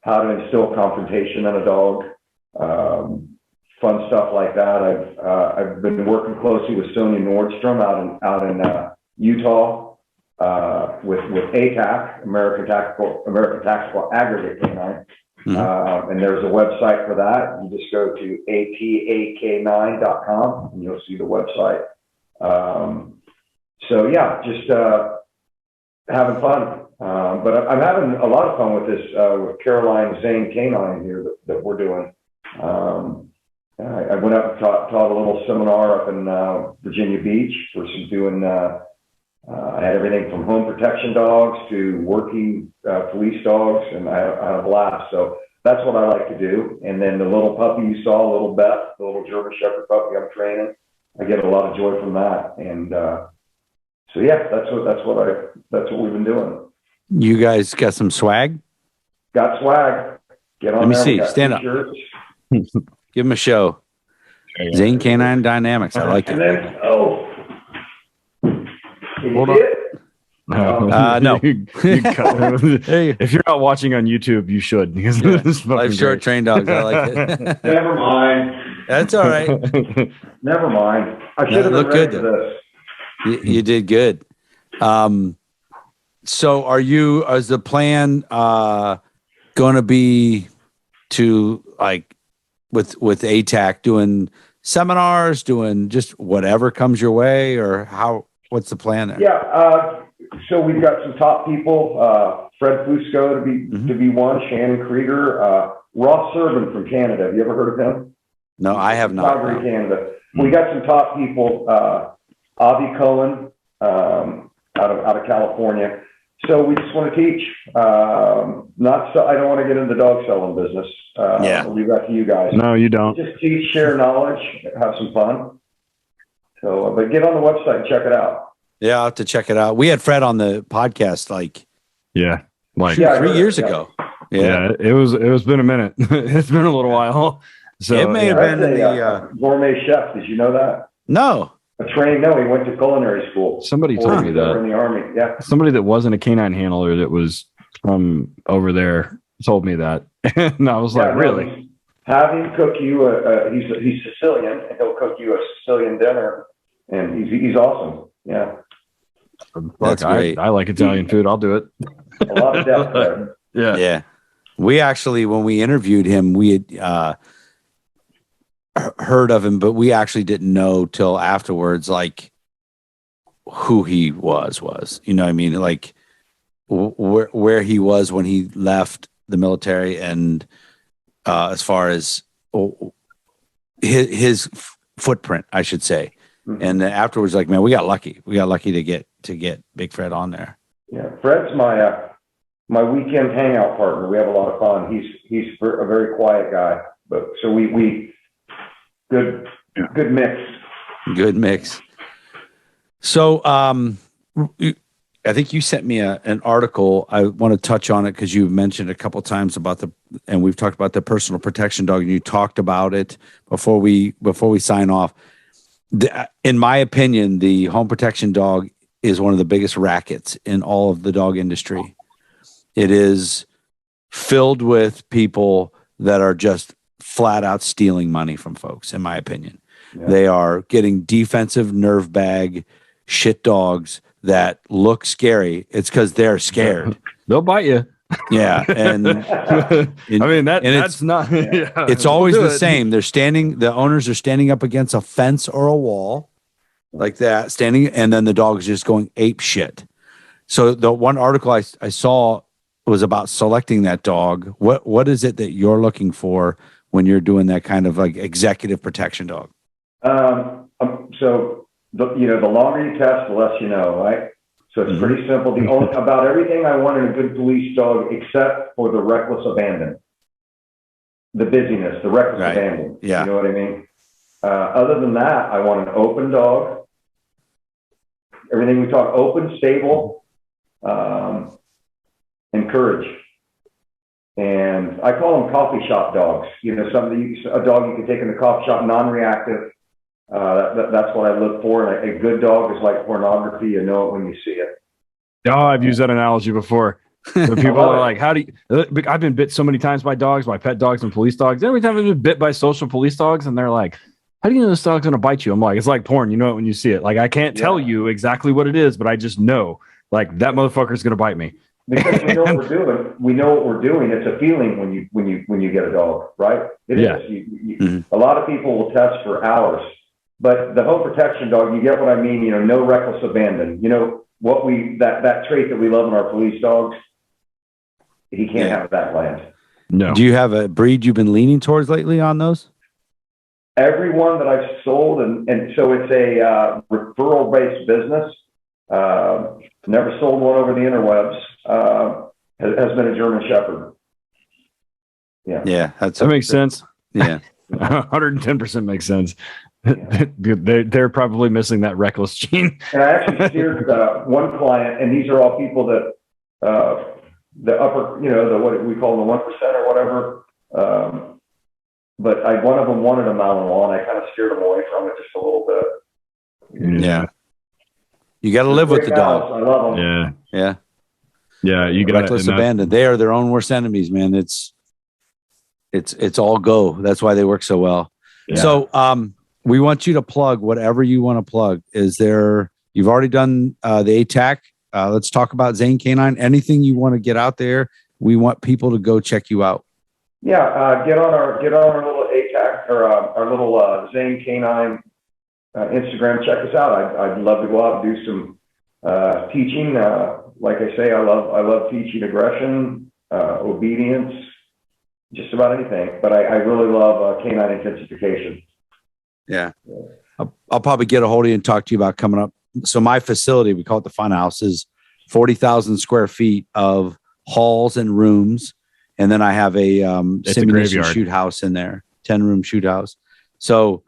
how to instill confrontation in a dog, fun stuff like that. I've been working closely with Sonia Nordstrom out in Utah with ATAC, American Tactical Aggregate Canine. Mm-hmm. And there's a website for that. You just go to atak9.com and you'll see the website. So yeah, just having fun. But I'm having a lot of fun with this with Caroline Zane Canine here that we're doing. I went up and taught a little seminar up in Virginia Beach for some doing. I had everything from home protection dogs to working police dogs, and I had a blast. So that's what I like to do. And then the little puppy you saw, little Beth, the little German Shepherd puppy I'm training, I get a lot of joy from that. And so yeah, that's what we've been doing.
You guys got some swag?
Got swag. Get on.
Let me
there.
see. Stand up. Give him a show. Zane Canine Dynamics. I like it.
And then,
Hold on. No. If you're not watching on YouTube, you should. Because
Life short train dogs. I like it.
Never mind.
That's all right.
Never mind. I should have been ready for this.
You did good. So is the plan going to be to like with ATAC doing seminars, doing just whatever comes your way, or what's the plan there?
Yeah. So we've got some top people, Fred Fusco to be one, Shannon Krieger, Ross Serban from Canada. Have you ever heard of him?
No, I have not.
Calgary, Canada. We got some top people, Avi Cohen, out of California. So we just want to teach. I don't want to get into the dog selling business. I'll leave that to you guys.
No, you don't.
Just teach, share knowledge, have some fun. So, but get on the website and check it out.
Yeah, I'll have to check it out. We had Fred on the podcast 3 years ago.
Yeah, it was been a minute. It's been a little while. So
it may have been
a gourmet chef. Did you know that?
No.
He went to culinary school.
Somebody told me that.
In the Army, yeah.
Somebody that wasn't a canine handler that was from over there told me that. And I was like, really?
Have him cook you he's Sicilian, and he'll cook you a Sicilian dinner, and he's awesome. Yeah.
That's great.
I like Italian food. I'll do it.
A lot of depth there.
Yeah. We actually, when we interviewed him, we had heard of him, but we actually didn't know till afterwards, like who he was, you know what I mean? Like where he was when he left the military, and as far as his footprint, I should say. Mm-hmm. And then afterwards, like, man, we got lucky. We got lucky to get Big Fred on there.
Yeah, Fred's my weekend hangout partner. We have a lot of fun. He's a very quiet guy, but so we good mix.
Good mix. So I think you sent me an article. I want to touch on it because you mentioned a couple times about and we've talked about the personal protection dog, and you talked about it before we sign off. In my opinion, the home protection dog is one of the biggest rackets in all of the dog industry. It is filled with people that are just flat out stealing money from folks, in my opinion. Yeah. They are getting defensive nerve bag shit dogs that look scary. It's because they're scared.
They'll bite you.
Yeah. And
I mean, that's not, yeah,
it's always the same. The owners are standing up against a fence or a wall like that, and then the dog is just going ape shit. So the one article I saw was about selecting that dog. What is it that you're looking for when you're doing that kind of like executive protection dog?
So the longer you test, the less you know, right? So it's pretty simple. About everything I want in a good police dog, except for the reckless abandon, the busyness, the reckless abandon.
Yeah.
You know what I mean? Other than that, I want an open dog. Everything we talk, open, stable, and courage. And I call them coffee shop dogs. A dog you can take in the coffee shop, non-reactive. That's what I look for. And a good dog is like pornography. You know it when you see it.
Oh, I've used that analogy before. People are like, I've been bit so many times by dogs, by pet dogs and police dogs. Every time I've been bit by social police dogs, and they're like, how do you know this dog's going to bite you? I'm like, it's like porn. You know it when you see it. Like, I can't tell you exactly what it is, but I just know, like, that motherfucker's going to bite me.
Because we know what we're doing. We know what we're doing. It's a feeling when you get a dog, right? It is. A lot of people will test for hours. But the home protection dog, you get what I mean, no reckless abandon. That trait that we love in our police dogs, he can't have that land.
No.
Do you have a breed you've been leaning towards lately on those?
Everyone that I've sold, and so it's a referral-based business. Never sold one over the interwebs. Has been a German Shepherd.
Yeah,
that makes sense.
Yeah,
110% makes sense. Yeah. They're probably missing that reckless gene.
And I actually steered one client, and these are all people that the upper, what we call the 1% or whatever. but one of them wanted a Malinois, and I kind of steered them away from it just a little bit.
Yeah. You got to live with the dog.
I love them.
Yeah.
You got
reckless abandon. They are their own worst enemies, man. It's all go. That's why they work so well. Yeah. So, we want you to plug whatever you want to plug. You've already done the ATAC. Let's talk about Zane K9. Anything you want to get out there, we want people to go check you out.
Yeah, get on our little ATAC or our little Zane K9 Instagram. Check us out. I'd love to go out and do some teaching. Like I say, I love teaching aggression, obedience, just about anything. But I really love canine intensification.
Yeah. I'll probably get a hold of you and talk to you about coming up. So my facility, we call it the Fun House, is 40,000 square feet of halls and rooms. And then I have a simulation shoot house in there, 10-room shoot house. So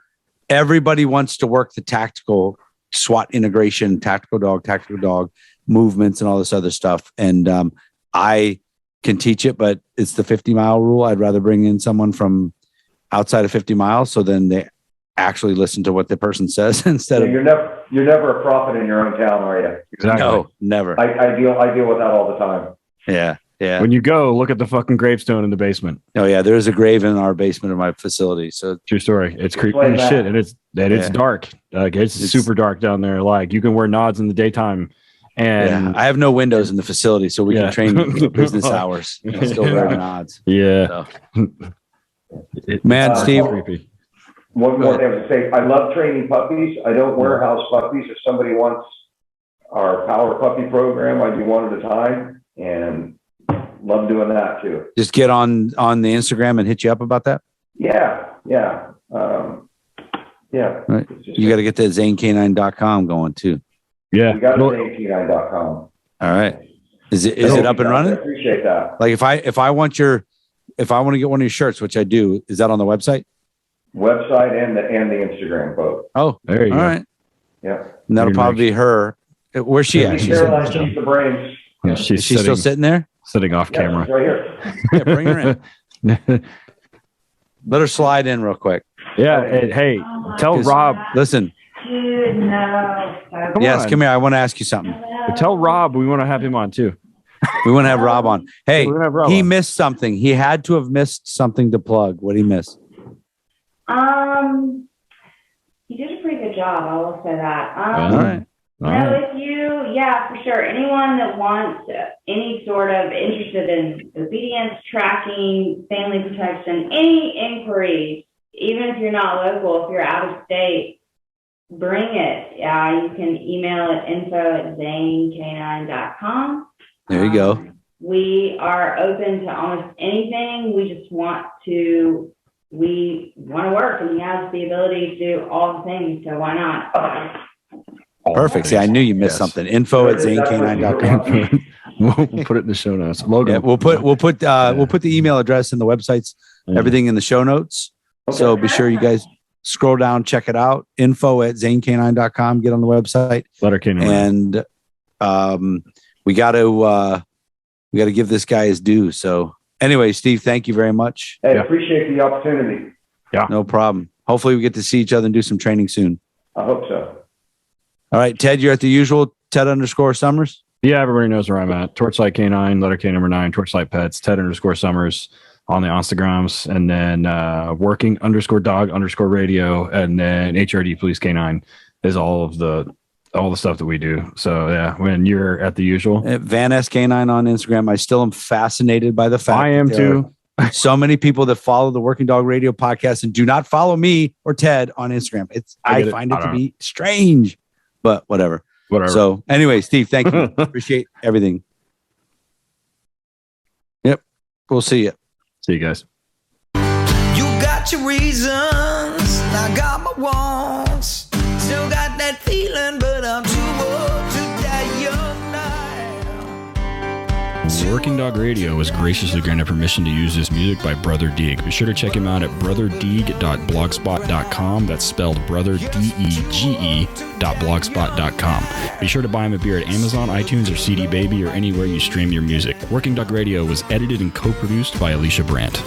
everybody wants to work the tactical SWAT integration, tactical dog movements and all this other stuff. And I can teach it, but it's the 50-mile rule. I'd rather bring in someone from outside of 50 miles. So then they actually listen to what the person says instead of.
You're never a prophet in your own town, are you?
Exactly. No, never.
I deal with that all the time.
Yeah. Yeah.
When you go, look at the fucking gravestone in the basement.
Oh yeah, there's a grave in our basement of my facility. So
true story. It's creepy as shit, and it's dark. It's super dark down there. Like you can wear nods in the daytime, and
I have no windows in the facility, so we can train business hours and still wear nods.
Yeah,
so. Man, Steve.
Creepy.
One more thing to say. I love training puppies. I don't warehouse puppies. If somebody wants our Power Puppy program, I do one at a time, and love doing that too.
Just get on the Instagram and hit you up about that.
Yeah.
Right. You got to get that ZaneK9.com going too.
Yeah.
We got ZaneK9.com.
All right. Is it up and running?
I appreciate that.
Like if I want to get one of your shirts, which I do, is that on the website?
Website and the Instagram both.
Oh, there you go. All right.
Yeah.
And that'll probably be her. Where's she at?
She's the brains.
Yeah,
she's still sitting there?
Sitting off camera.
She's right here.
Yeah, bring her in. Let her slide in real quick.
Yeah. Hey, tell Rob.
Listen.
Come
here. I want to ask you something.
Tell Rob we want to have him on too.
We want to have Rob on. Hey, he missed something. He had to have missed something to plug. What did he miss?
He did a pretty good job. I will say that.
All right.
With you, yeah, for sure. Anyone that wants any sort of interested in obedience, tracking, family protection, any inquiries, even if you're not local, if you're out of state, bring it. You can email at info@zaneK9.com.
There you go.
We are open to almost anything. We want to work, and he has the ability to do all the things, so why not?
Perfect. See, I knew you missed something. info@zaneK9.com.
We'll put it in the show notes. Logo.
Yeah, we'll put the email address and the websites, everything in the show notes. Okay. So be sure you guys scroll down, check it out. info@zaneK9.com. Get on the website.
Letter K9.
And we got to give this guy his due. So anyway, Steve, thank you very much.
Hey, appreciate the opportunity.
Yeah,
no problem. Hopefully we get to see each other and do some training soon.
I hope so.
All right, Ted, you're at the usual Ted_Summers.
Yeah, everybody knows where I'm at. Torchlight K9, letter K number 9, Torchlight Pets, Ted_Summers on the Instagrams, and then working_dog_radio, and then HRD Police K9 is all the stuff that we do. So yeah, when you're at the usual.
Van S K9 on Instagram. I still am fascinated by the fact
I am too.
So many people that follow the Working Dog Radio podcast and do not follow me or Ted on Instagram. I find it to be strange. But whatever. So anyway, Steve, thank you. Appreciate everything. Yep. We'll see you.
See you guys.
You got your reasons. I got my wants. Still got that feeling, but I'm too old to die young now.
Working Dog Radio was graciously granted permission to use this music by Brother Deeg. Be sure to check him out at brotherdeeg.blogspot.com. That's spelled brotherdege.blogspot.com. Be sure to buy him a beer at Amazon, iTunes, or CD Baby, or anywhere you stream your music. Working Dog Radio was edited and co-produced by Alicia Brandt.